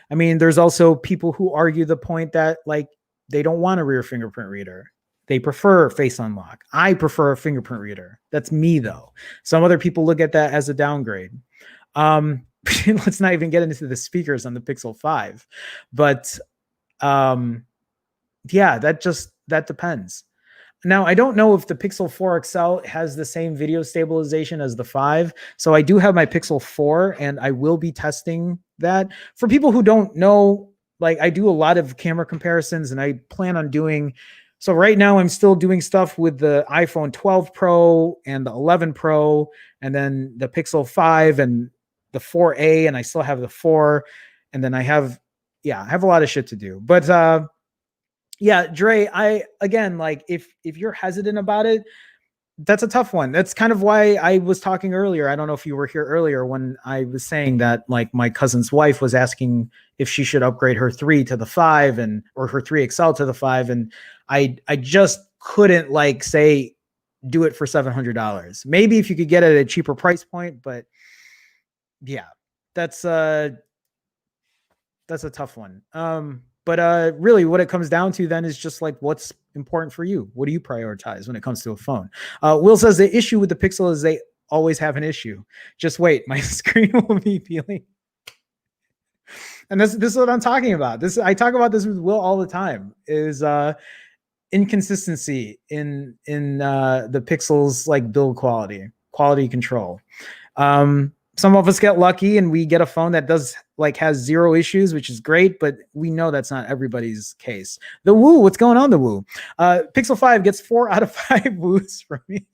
I mean, there's also people who argue the point that like they don't want a rear fingerprint reader. They prefer face unlock. I prefer a fingerprint reader. That's me though. Some other people look at that as a downgrade. Let's not even get into the speakers on the Pixel 5. But yeah, that depends. Now, I don't know if the Pixel 4 XL has the same video stabilization as the 5. So I do have my Pixel 4 and I will be testing that. For people who don't know, like I do a lot of camera comparisons and I plan on doing. So right now I'm still doing stuff with the iPhone 12 Pro and the 11 Pro and then the Pixel 5 and the 4A, and I still have the 4. And then I have a lot of shit to do. But yeah, Dre, again, like if you're hesitant about it, that's a tough one. That's kind of why I was talking earlier. I don't know if you were here earlier when I was saying that like my cousin's wife was asking if she should upgrade her 3 to the 5 or her 3XL to the 5. And I just couldn't like say, do it for $700. Maybe if you could get it at a cheaper price point, but yeah, that's a tough one. But really what it comes down to then is just like, what's important for you? What do you prioritize when it comes to a phone? Will says the issue with the Pixel is they always have an issue. Just wait, my screen will be peeling. And this is what I'm talking about. I talk about this with Will all the time, is inconsistency in the Pixel's like build quality control. Some of us get lucky and we get a phone that has 0 issues, which is great, but we know that's not everybody's case. The Woo, what's going on, the Woo? Pixel 5 gets 4 out of 5 Woos from me.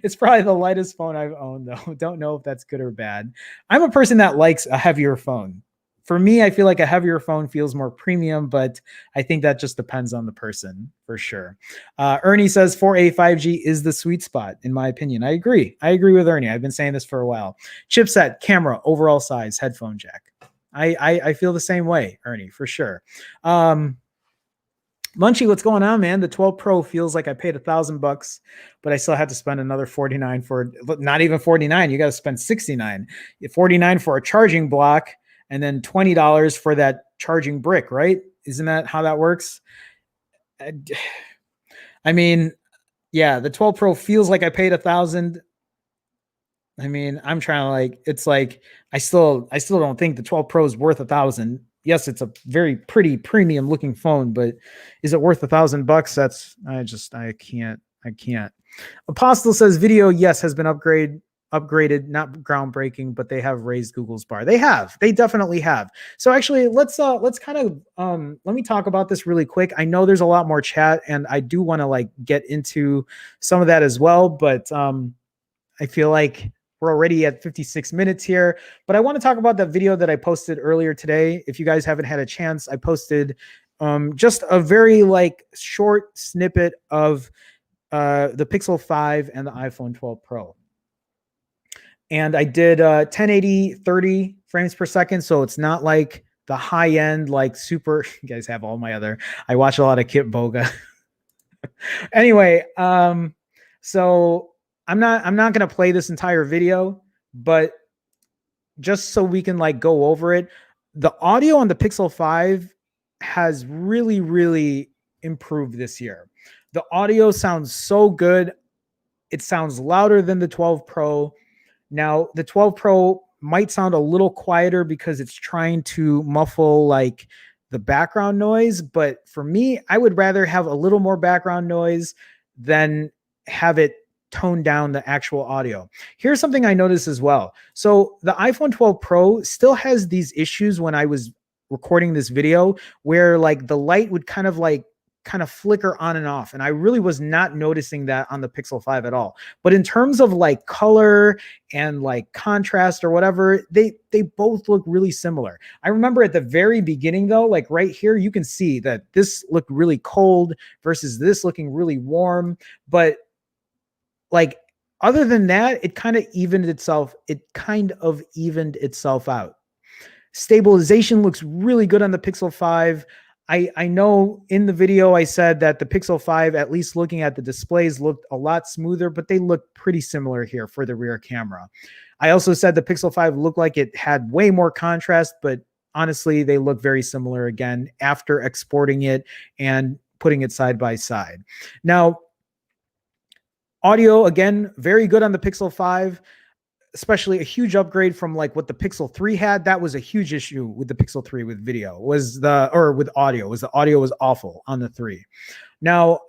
It's probably the lightest phone I've owned, though. Don't know if that's good or bad. I'm a person that likes a heavier phone. For me, I feel like a heavier phone feels more premium, but I think that just depends on the person for sure. Ernie says 4A 5G is the sweet spot, in my opinion. I agree. I agree with Ernie. I've been saying this for a while. Chipset, camera, overall size, headphone jack. I feel the same way, Ernie, for sure. Munchie, what's going on, man? The 12 Pro feels like I paid $1,000, but I still had to spend another $49 for not even $49. You got to spend $69. $49 for a charging block. And then $20 for that charging brick, right? Isn't that how that works? I mean, yeah, the 12 Pro feels like I paid $1,000. I mean, I'm trying to like, it's like, I still don't think the 12 Pro is worth $1,000. Yes, it's a very pretty premium looking phone, but is it worth $1,000? I can't. Apostle says video, yes, has been upgraded, not groundbreaking, but they have raised Google's bar. They definitely have. So actually let's kind of let me talk about this really quick. I know there's a lot more chat and I do want to like get into some of that as well, but I feel like we're already at 56 minutes here, but I want to talk about that video that I posted earlier today. If you guys haven't had a chance, I posted just a very like short snippet of the Pixel 5 and the iPhone 12 Pro. And I did 1080, 30 frames per second. So it's not like the high end, like super, you guys have all my I watch a lot of Kit Boga. Anyway, so I'm not going to play this entire video, but just so we can like go over it, the audio on the Pixel 5 has really, really improved this year. The audio sounds so good. It sounds louder than the 12 Pro. Now, the 12 Pro might sound a little quieter because it's trying to muffle like the background noise. But for me, I would rather have a little more background noise than have it tone down the actual audio. Here's something I noticed as well. So the iPhone 12 Pro still has these issues when I was recording this video where like the light would kind of kind of flicker on and off. And I really was not noticing that on the Pixel 5 at all. But in terms of like color and like contrast or whatever, they both look really similar. I remember at the very beginning though, like right here, you can see that this looked really cold versus this looking really warm. But like other than that, it kind of evened itself out. Stabilization looks really good on the Pixel 5. I know in the video I said that the Pixel 5, at least looking at the displays, looked a lot smoother, but they look pretty similar here for the rear camera. I also said the Pixel 5 looked like it had way more contrast, but honestly, they look very similar again after exporting it and putting it side by side. Now, audio, again, very good on the Pixel 5. Especially a huge upgrade from like what the Pixel 3 had. That was a huge issue with the Pixel 3 with video with audio, was the audio was awful on the 3. Now,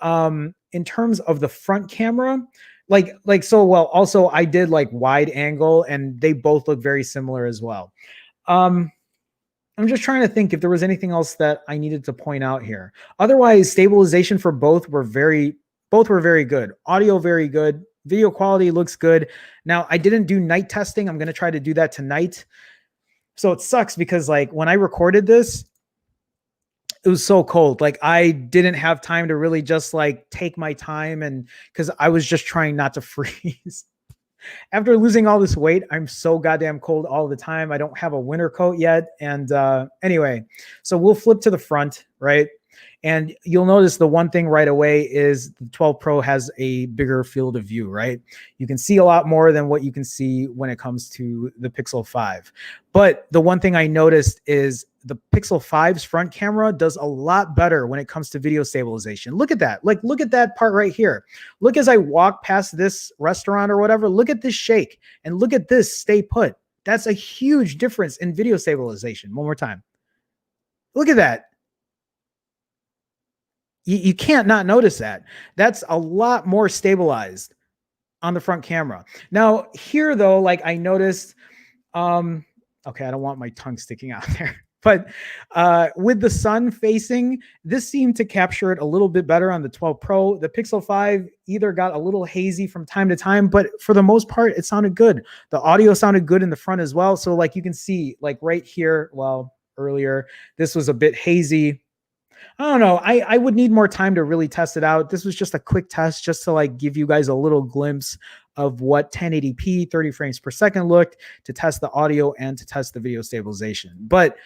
in terms of the front camera, also I did like wide angle and they both look very similar as well. I'm just trying to think if there was anything else that I needed to point out here. Otherwise, stabilization for both were very good. Audio, very good. Video quality looks good. Now, I didn't do night testing. I'm going to try to do that tonight. So it sucks because like when I recorded this, it was so cold. Like I didn't have time to really just like take my time, and because I was just trying not to freeze. After losing all this weight, I'm so goddamn cold all the time. I don't have a winter coat yet. And anyway, so we'll flip to the front, right? And you'll notice the one thing right away is the 12 Pro has a bigger field of view, right? You can see a lot more than what you can see when it comes to the Pixel 5. But the one thing I noticed is the Pixel 5's front camera does a lot better when it comes to video stabilization. Look at that. Like, look at that part right here. Look, as I walk past this restaurant or whatever, look at this shake and look at this stay put. That's a huge difference in video stabilization. One more time. Look at that. You can't not notice that. That's a lot more stabilized on the front camera. Now here though, like I noticed, okay, I don't want my tongue sticking out there, but with the sun facing, this seemed to capture it a little bit better on the 12 Pro. The Pixel 5 either got a little hazy from time to time, but for the most part, it sounded good. The audio sounded good in the front as well. So like you can see like right here, well, earlier, this was a bit hazy. I don't know. I would need more time to really test it out. This was just a quick test just to like give you guys a little glimpse of what 1080p 30 frames per second looked, to test the audio and to test the video stabilization. But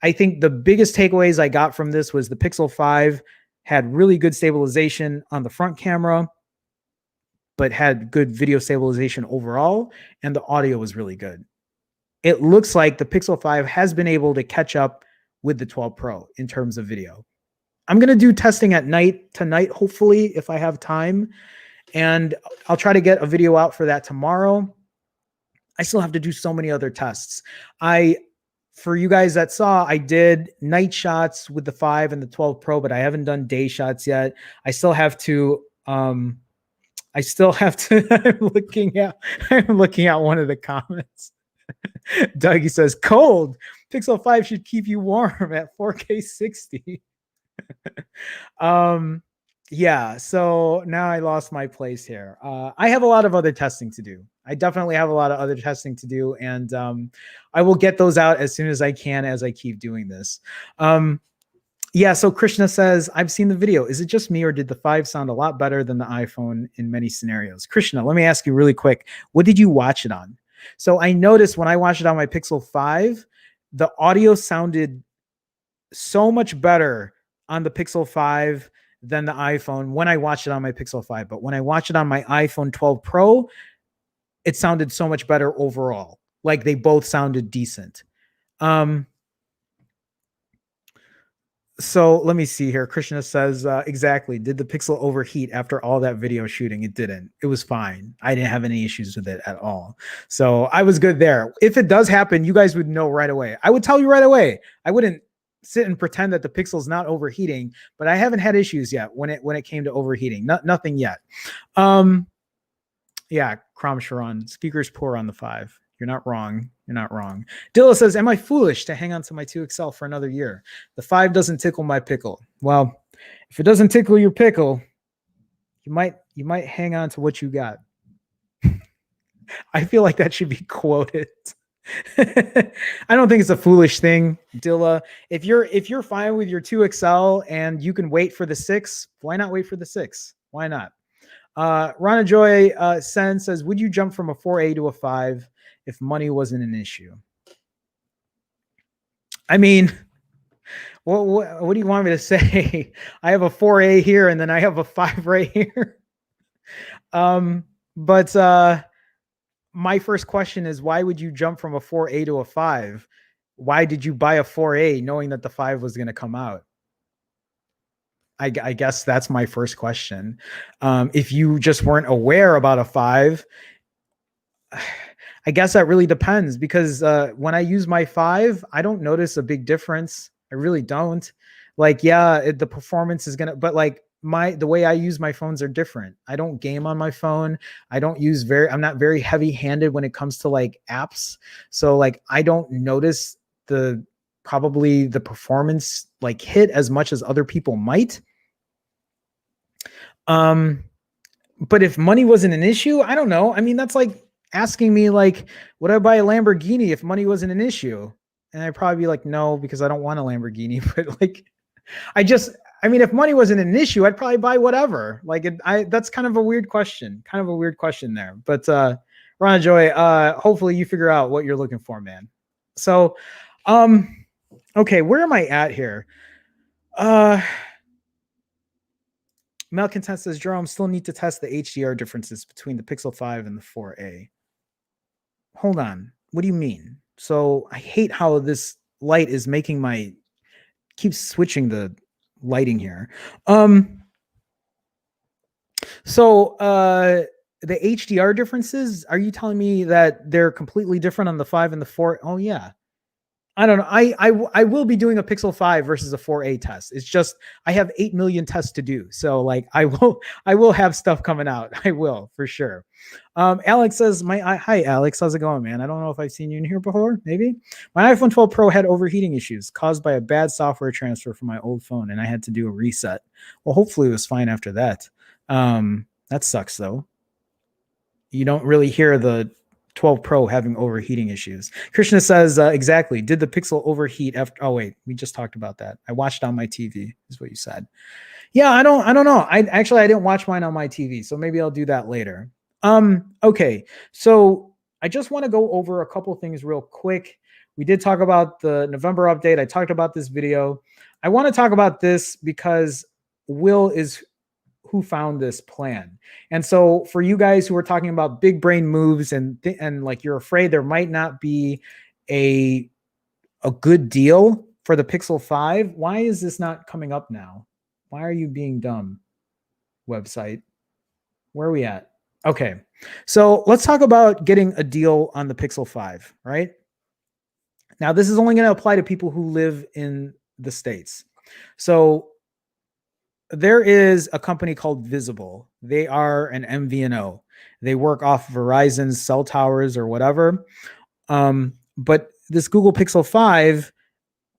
I think the biggest takeaways I got from this was the Pixel 5 had really good stabilization on the front camera, but had good video stabilization overall, and the audio was really good. It looks like the Pixel 5 has been able to catch up with the 12 Pro in terms of video. I'm going to do testing at night tonight, hopefully, if I have time. And I'll try to get a video out for that tomorrow. I still have to do so many other tests. For you guys that saw, I did night shots with the 5 and the 12 Pro, but I haven't done day shots yet. I still have to, I'm looking at one of the comments. Dougie says, cold. Pixel 5 should keep you warm at 4K 60. Yeah, so now I lost my place here. I have a lot of other testing to do. I definitely have a lot of other testing to do, and I will get those out as soon as I can as I keep doing this. Yeah, so Krishna says, I've seen the video. Is it just me, or did the 5 sound a lot better than the iPhone in many scenarios? Krishna, let me ask you really quick. What did you watch it on? So I noticed when I watched it on my Pixel 5, the audio sounded so much better on the Pixel 5 than the iPhone when I watched it on my Pixel 5. But when I watched it on my iPhone 12 Pro, it sounded so much better overall. Like they both sounded decent. So let me see here. Krishna says, exactly. Did the Pixel overheat after all that video shooting? It didn't. It was fine. I didn't have any issues with it at all. So I was good there. If it does happen, you guys would know right away. I would tell you right away. I wouldn't sit and pretend that the Pixel's not overheating, but I haven't had issues yet when it came to overheating. Nothing yet. Yeah, Kram Sharon, speakers poor on the 5. You're not wrong. You're not wrong. Dilla says, am I foolish to hang on to my 2XL for another year? The 5 doesn't tickle my pickle. Well, If it doesn't tickle your pickle, you might hang on to what you got. I feel like that should be quoted. I don't think it's a foolish thing, Dilla. If you're fine with your 2XL and you can wait for the 6, why not wait for the 6? Why not? Rana Joy Sen says, would you jump from a 4A to a 5 if money wasn't an issue? I mean, what do you want me to say? I have a 4A here and then I have a 5 right here. But my first question is, why would you jump from a 4A to a 5? Why did you buy a 4A knowing that the 5 was going to come out? I guess that's my first question. If you just weren't aware about a 5, I guess that really depends, because when I use my 5, I don't notice a big difference. I really don't. Like, yeah, the performance is gonna, but like the way I use my phones are different. I don't game on my phone. I'm not very heavy handed when it comes to like apps. So like, I don't notice probably the performance like hit as much as other people might. But if money wasn't an issue, I don't know. I mean, that's like asking me like, would I buy a Lamborghini if money wasn't an issue? And I'd probably be like, no, because I don't want a Lamborghini. But like, I mean, if money wasn't an issue, I'd probably buy whatever. Like, that's kind of a weird question. Kind of a weird question there. But Ron Joy, hopefully you figure out what you're looking for, man. So, okay, where am I at here? Malcontent says, Jerome, still need to test the HDR differences between the Pixel 5 and the 4A. Hold on. What do you mean? So I hate how this light is making keeps switching the lighting here. So the HDR differences, are you telling me that they're completely different on the 5 and the 4? Oh yeah. I don't know. I will be doing a Pixel 5 versus a 4A test. It's just I have 8 million tests to do. So like I will have stuff coming out. I will for sure. Alex says, hi Alex, how's it going, man? I don't know if I've seen you in here before. Maybe. My iPhone 12 Pro had overheating issues caused by a bad software transfer from my old phone, and I had to do a reset. Well, hopefully it was fine after that. That sucks though. You don't really hear the 12 Pro having overheating issues. Krishna says, exactly. Did the Pixel overheat after? Oh wait, we just talked about that. I watched on my TV is what you said. Yeah, I don't know. I didn't watch mine on my TV, so maybe I'll do that later. Okay. So I just want to go over a couple things real quick. We did talk about the November update. I talked about this video. I want to talk about this because Will is who found this plan. And so for you guys who are talking about big brain moves and like you're afraid there might not be a good deal for the Pixel 5, why is this not coming up now? Why are you being dumb? Website. Where are we at? Okay. So let's talk about getting a deal on the Pixel 5, right? Now, this is only going to apply to people who live in the States. So there is a company called Visible. They are an MVNO. They work off Verizon's cell towers or whatever. But this Google Pixel 5,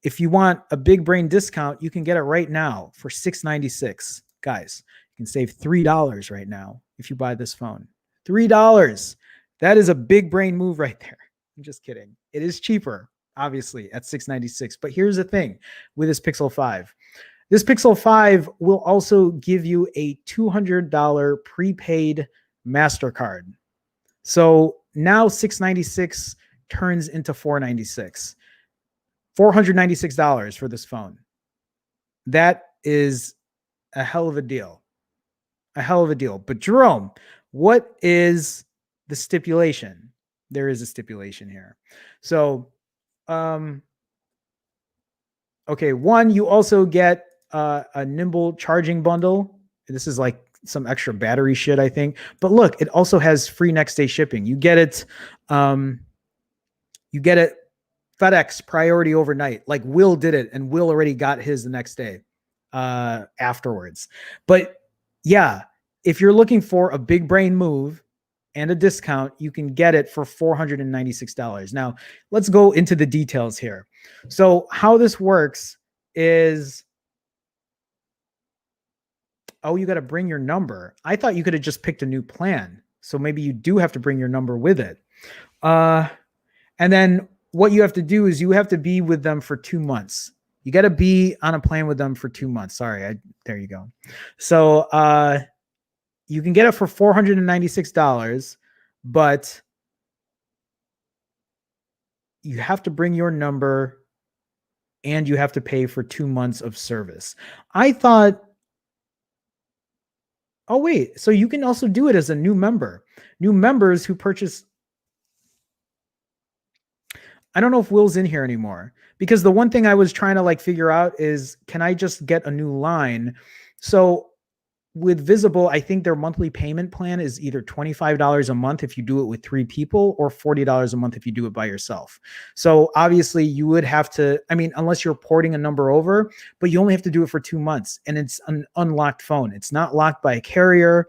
if you want a big brain discount, you can get it right now for $696. Guys, you can save $3 right now if you buy this phone. $3. That is a big brain move right there. I'm just kidding. It is cheaper, obviously, at $696. But here's the thing with this Pixel 5. This Pixel 5 will also give you a $200 prepaid MasterCard. So now $696 turns into $496. $496 for this phone. That is a hell of a deal. A hell of a deal. But Jerome, what is the stipulation? There is a stipulation here. So, okay, one, you also get a Nimble charging bundle. This is like some extra battery shit, I think. But look, it also has free next day shipping. You get it FedEx priority overnight. Like Will did it, and Will already got his the next day afterwards. But yeah, if you're looking for a big brain move and a discount, you can get it for $496. Now, let's go into the details here. So how this works is Oh, you got to bring your number. I thought you could have just picked a new plan. So maybe you do have to bring your number with it. Uh, and then what you have to do is you have to be with them for 2 months. You got to be on a plan with them for 2 months. Sorry, there you go. So you can get it for $496, but you have to bring your number and you have to pay for 2 months of service. I thought, oh, wait, so you can also do it as a new member. New members who purchase. I don't know if Will's in here anymore, because the one thing I was trying to like figure out is, can I just get a new line? So with Visible, I think their monthly payment plan is either $25 a month if you do it with 3 people, or $40 a month if you do it by yourself. So obviously you would have to, I mean, unless you're porting a number over, but you only have to do it for 2 months, and it's an unlocked phone. It's not locked by a carrier.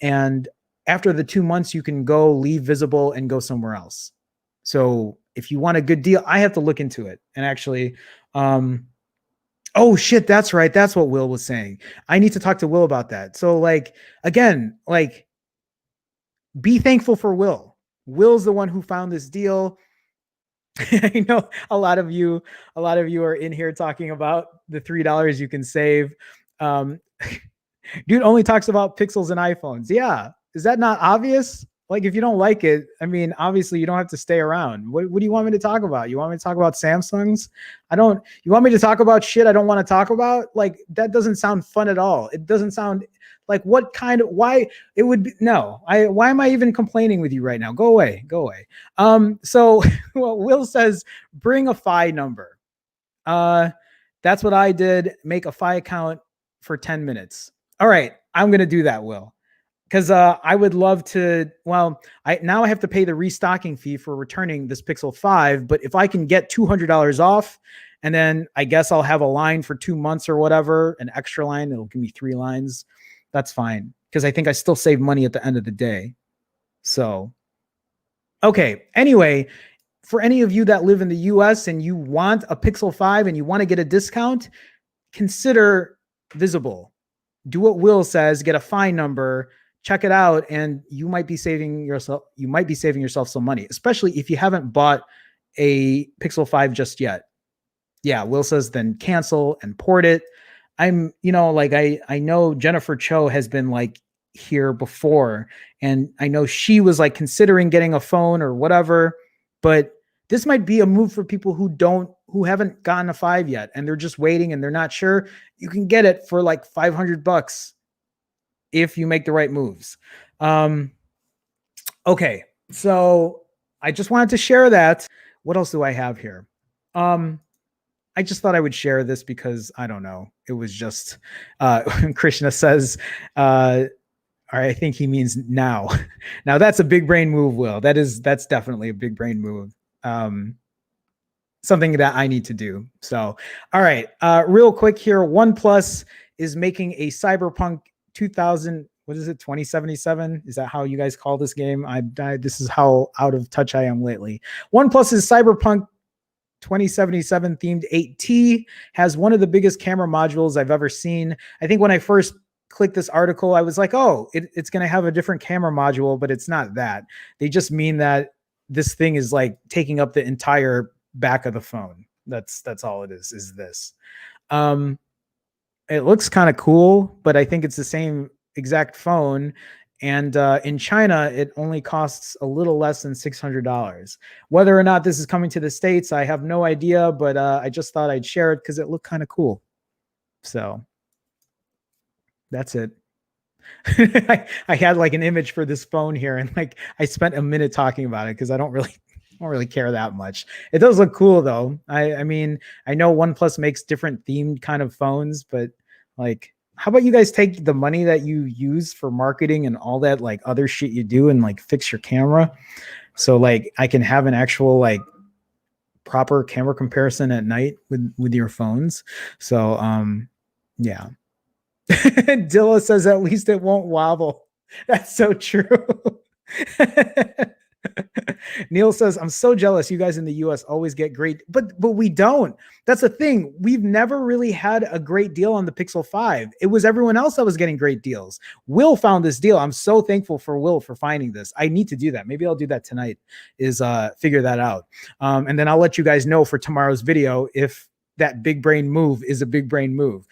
And after the 2 months, you can go leave Visible and go somewhere else. So if you want a good deal, I have to look into it. And actually, oh shit, that's right. That's what Will was saying. I need to talk to Will about that. So like, again, like, be thankful for Will. Will's the one who found this deal. I know a lot of you are in here talking about the $3 you can save. Dude only talks about Pixels and iPhones. Yeah. Is that not obvious? Like, if you don't like it, I mean, obviously you don't have to stay around. What do you want me to talk about? You want me to talk about Samsungs? You want me to talk about shit I don't want to talk about? Like, that doesn't sound fun at all. It doesn't sound like why it would be, no, why am I even complaining with you right now? Go away. So well, Will says, bring a FI number. That's what I did. Make a FI account for 10 minutes. All right. I'm going to do that, Will. Because I would love to, well, I have to pay the restocking fee for returning this Pixel 5, but if I can get $200 off, and then I guess I'll have a line for 2 months or whatever, an extra line, it'll give me 3 lines, that's fine. Because I think I still save money at the end of the day. So, okay, anyway, for any of you that live in the US and you want a Pixel 5 and you want to get a discount, consider Visible. Do what Will says, get a FI number, check it out, and you might be saving yourself some money, especially if you haven't bought a Pixel 5 just yet. Yeah, Will says then cancel and port it. I'm, like I know Jennifer Cho has been like here before, and I know she was like considering getting a phone or whatever, but this might be a move for people who haven't gotten a 5 yet, and they're just waiting and they're not sure. You can get it for like $500 if you make the right moves. Okay, so I just wanted to share that. What else do I have here? I just thought I would share this because I don't know. It was just Krishna says, I think he means now. Now that's a big brain move, Will. That's definitely a big brain move. Something that I need to do. So, all right, real quick here. OnePlus is making a Cyberpunk 2077? Is that how you guys call this game? This is how out of touch I am lately. OnePlus's Cyberpunk 2077 themed 8T has one of the biggest camera modules I've ever seen. I think when I first clicked this article, I was like, oh, it's going to have a different camera module, but it's not that. They just mean that this thing is like taking up the entire back of the phone. That's all it is this. It looks kind of cool, but I think it's the same exact phone. And in China, it only costs a little less than $600. Whether or not this is coming to the States, I have no idea, but I just thought I'd share it because it looked kind of cool. So that's it. I had like an image for this phone here, and like I spent a minute talking about it because I don't really care that much. It does look cool though. I mean, I know OnePlus makes different themed kind of phones, but like, how about you guys take the money that you use for marketing and all that like other shit you do and like fix your camera, so like I can have an actual like proper camera comparison at night with your phones. So yeah. Dilla says at least it won't wobble. That's so true. Neil says, I'm so jealous. You guys in the US always get great, but we don't. That's the thing. We've never really had a great deal on the Pixel 5. It was everyone else that was getting great deals. Will found this deal. I'm so thankful for Will for finding this. I need to do that. Maybe I'll do that tonight, is figure that out. And then I'll let you guys know for tomorrow's video if that big brain move is a big brain move.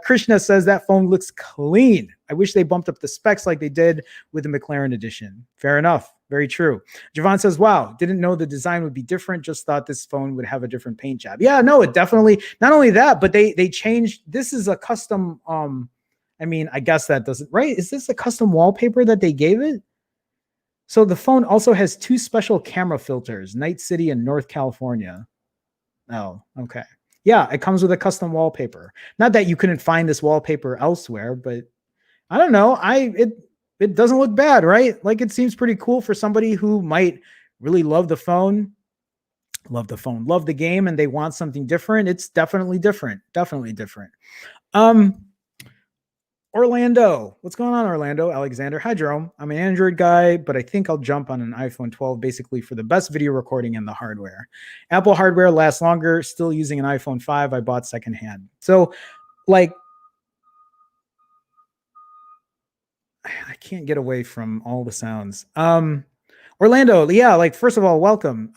Krishna says that phone looks clean. I wish they bumped up the specs like they did with the McLaren edition. Fair enough. Very true. Javon says, wow, didn't know the design would be different. Just thought this phone would have a different paint job. Yeah, no, it definitely, not only that, but they changed. This is a custom, I mean, I guess that doesn't, right? Is this a custom wallpaper that they gave it? So the phone also has 2 special camera filters, Night City and North California. Oh, okay. Yeah, it comes with a custom wallpaper. Not that you couldn't find this wallpaper elsewhere, but I don't know. It doesn't look bad, right? Like, it seems pretty cool for somebody who might really love the phone, love the game, and they want something different. It's definitely different. Definitely different. Orlando. What's going on, Orlando? Alexander. Hi, Jerome. I'm an Android guy, but I think I'll jump on an iPhone 12 basically for the best video recording and the hardware. Apple hardware lasts longer. Still using an iPhone 5 I bought secondhand. So, like, I can't get away from all the sounds. Orlando, yeah, like, first of all, welcome.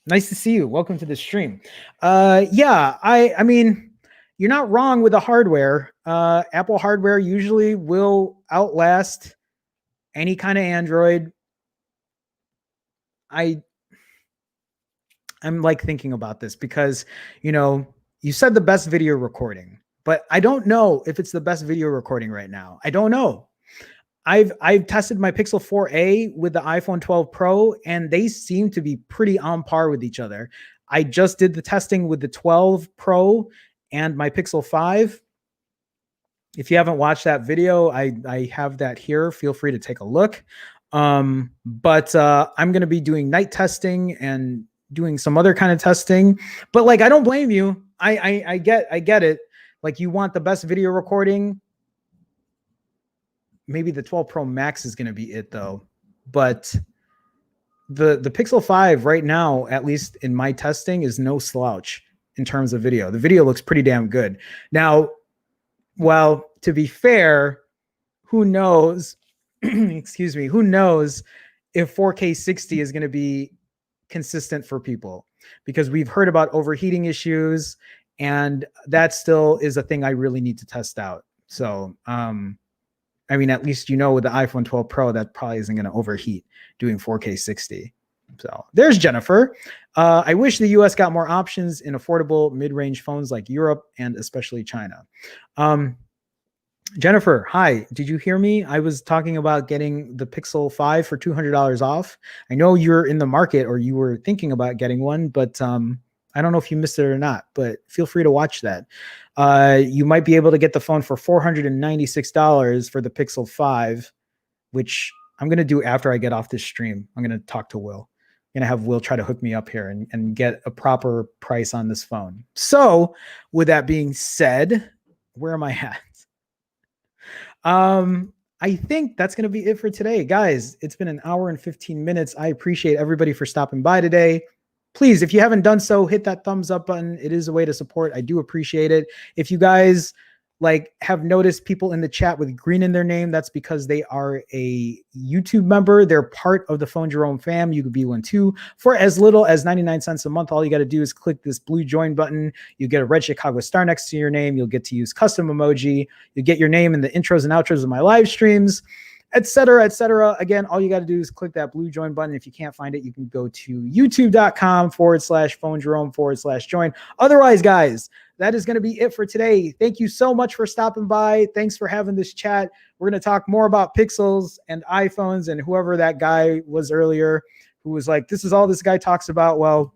Nice to see you. Welcome to the stream. Yeah, I mean, you're not wrong with the hardware. Apple hardware usually will outlast any kind of Android. I'm like thinking about this because, you know, you said the best video recording, but I don't know if it's the best video recording right now. I don't know. I've tested my Pixel 4a with the iPhone 12 Pro, and they seem to be pretty on par with each other. I just did the testing with the 12 Pro and my Pixel 5. If you haven't watched that video, I have that here. Feel free to take a look. But I'm going to be doing night testing and doing some other kind of testing. But like, I don't blame you. I get it. Like, you want the best video recording. Maybe the 12 Pro Max is going to be it though. But the Pixel 5 right now, at least in my testing, is no slouch in terms of video. The video looks pretty damn good. Now, well, to be fair, who knows, excuse me, who knows if 4K 60 is going to be consistent for people, because we've heard about overheating issues, and that still is a thing I really need to test out. So, I mean, at least, you know, with the iPhone 12 Pro, that probably isn't going to overheat doing 4K 60. So there's Jennifer. I wish the US got more options in affordable mid-range phones like Europe and especially China. Jennifer, hi. Did you hear me? I was talking about getting the Pixel 5 for $200 off. I know you're in the market, or you were thinking about getting one, but I don't know if you missed it or not, but feel free to watch that. You might be able to get the phone for $496 for the Pixel 5, which I'm going to do after I get off this stream. I'm going to talk to Will. I'm going to have Will try to hook me up here and get a proper price on this phone. So with that being said, where am I at? I think that's going to be it for today, guys. It's been an hour and 15 minutes. I appreciate everybody for stopping by today. Please, if you haven't done so, hit that thumbs up button. It is a way to support. I do appreciate it. If you guys like have noticed people in the chat with green in their name, that's because they are a YouTube member. They're part of the Phone Jerome fam. You could be one too. For as little as 99 cents a month, all you got to do is click this blue join button. You get a red Chicago star next to your name. You'll get to use custom emoji. You get your name in the intros and outros of my live streams, etc., etc. Again, all you got to do is click that blue join button. If you can't find it, you can go to youtube.com/PhoneJerome/join. Otherwise, guys, that is going to be it for today. Thank you so much for stopping by. Thanks for having this chat. We're going to talk more about Pixels and iPhones and whoever that guy was earlier who was like, this is all this guy talks about. Well,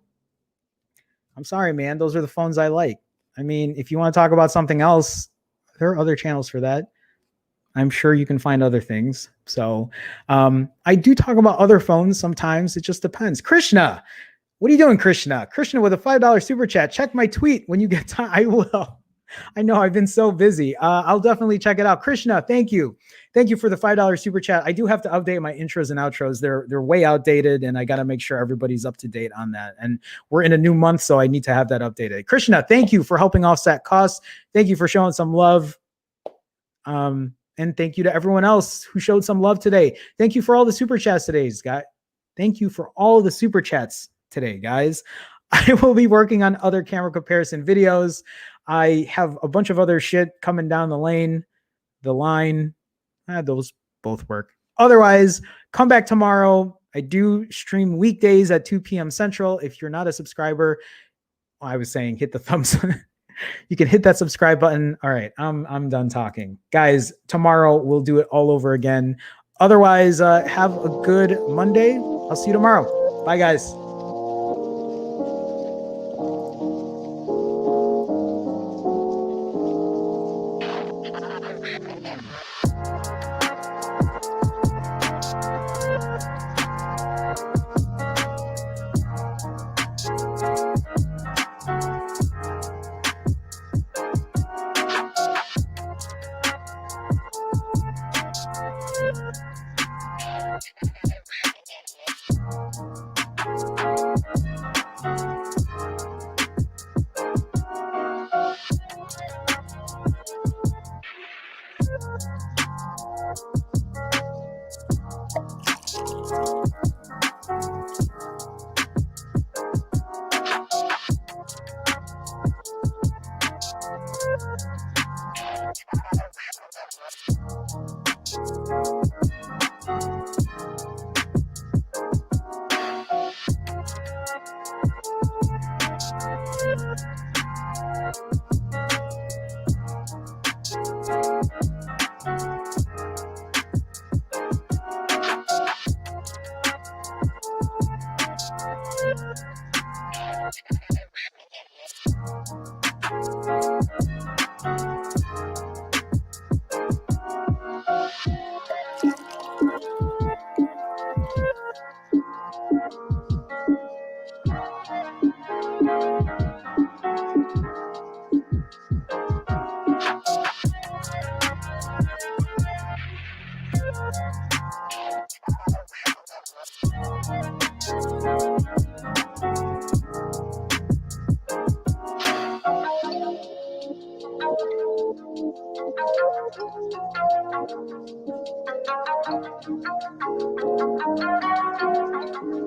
I'm sorry, man. Those are the phones I like. I mean, if you want to talk about something else, there are other channels for that. I'm sure you can find other things. So I do talk about other phones sometimes. It just depends. Krishna, what are you doing, Krishna? Krishna with a $5 super chat. Check my tweet when you get time. I will. I know I've been so busy. I'll definitely check it out. Krishna, thank you. Thank you for the $5 super chat. I do have to update my intros and outros. They're way outdated, and I got to make sure everybody's up to date on that. And we're in a new month, so I need to have that updated. Krishna, thank you for helping offset costs. Thank you for showing some love. And thank you to everyone else who showed some love today. Thank you for all the super chats today, guys. Thank you for all the super chats today, guys. I will be working on other camera comparison videos. I have a bunch of other shit coming down the line. Those both work. Otherwise, come back tomorrow. I do stream weekdays at 2 p.m. Central. If you're not a subscriber, I was saying hit the thumbs. You can hit that subscribe button. All right, I'm done talking. Guys, tomorrow we'll do it all over again. Otherwise, have a good Monday. I'll see you tomorrow. Bye, guys.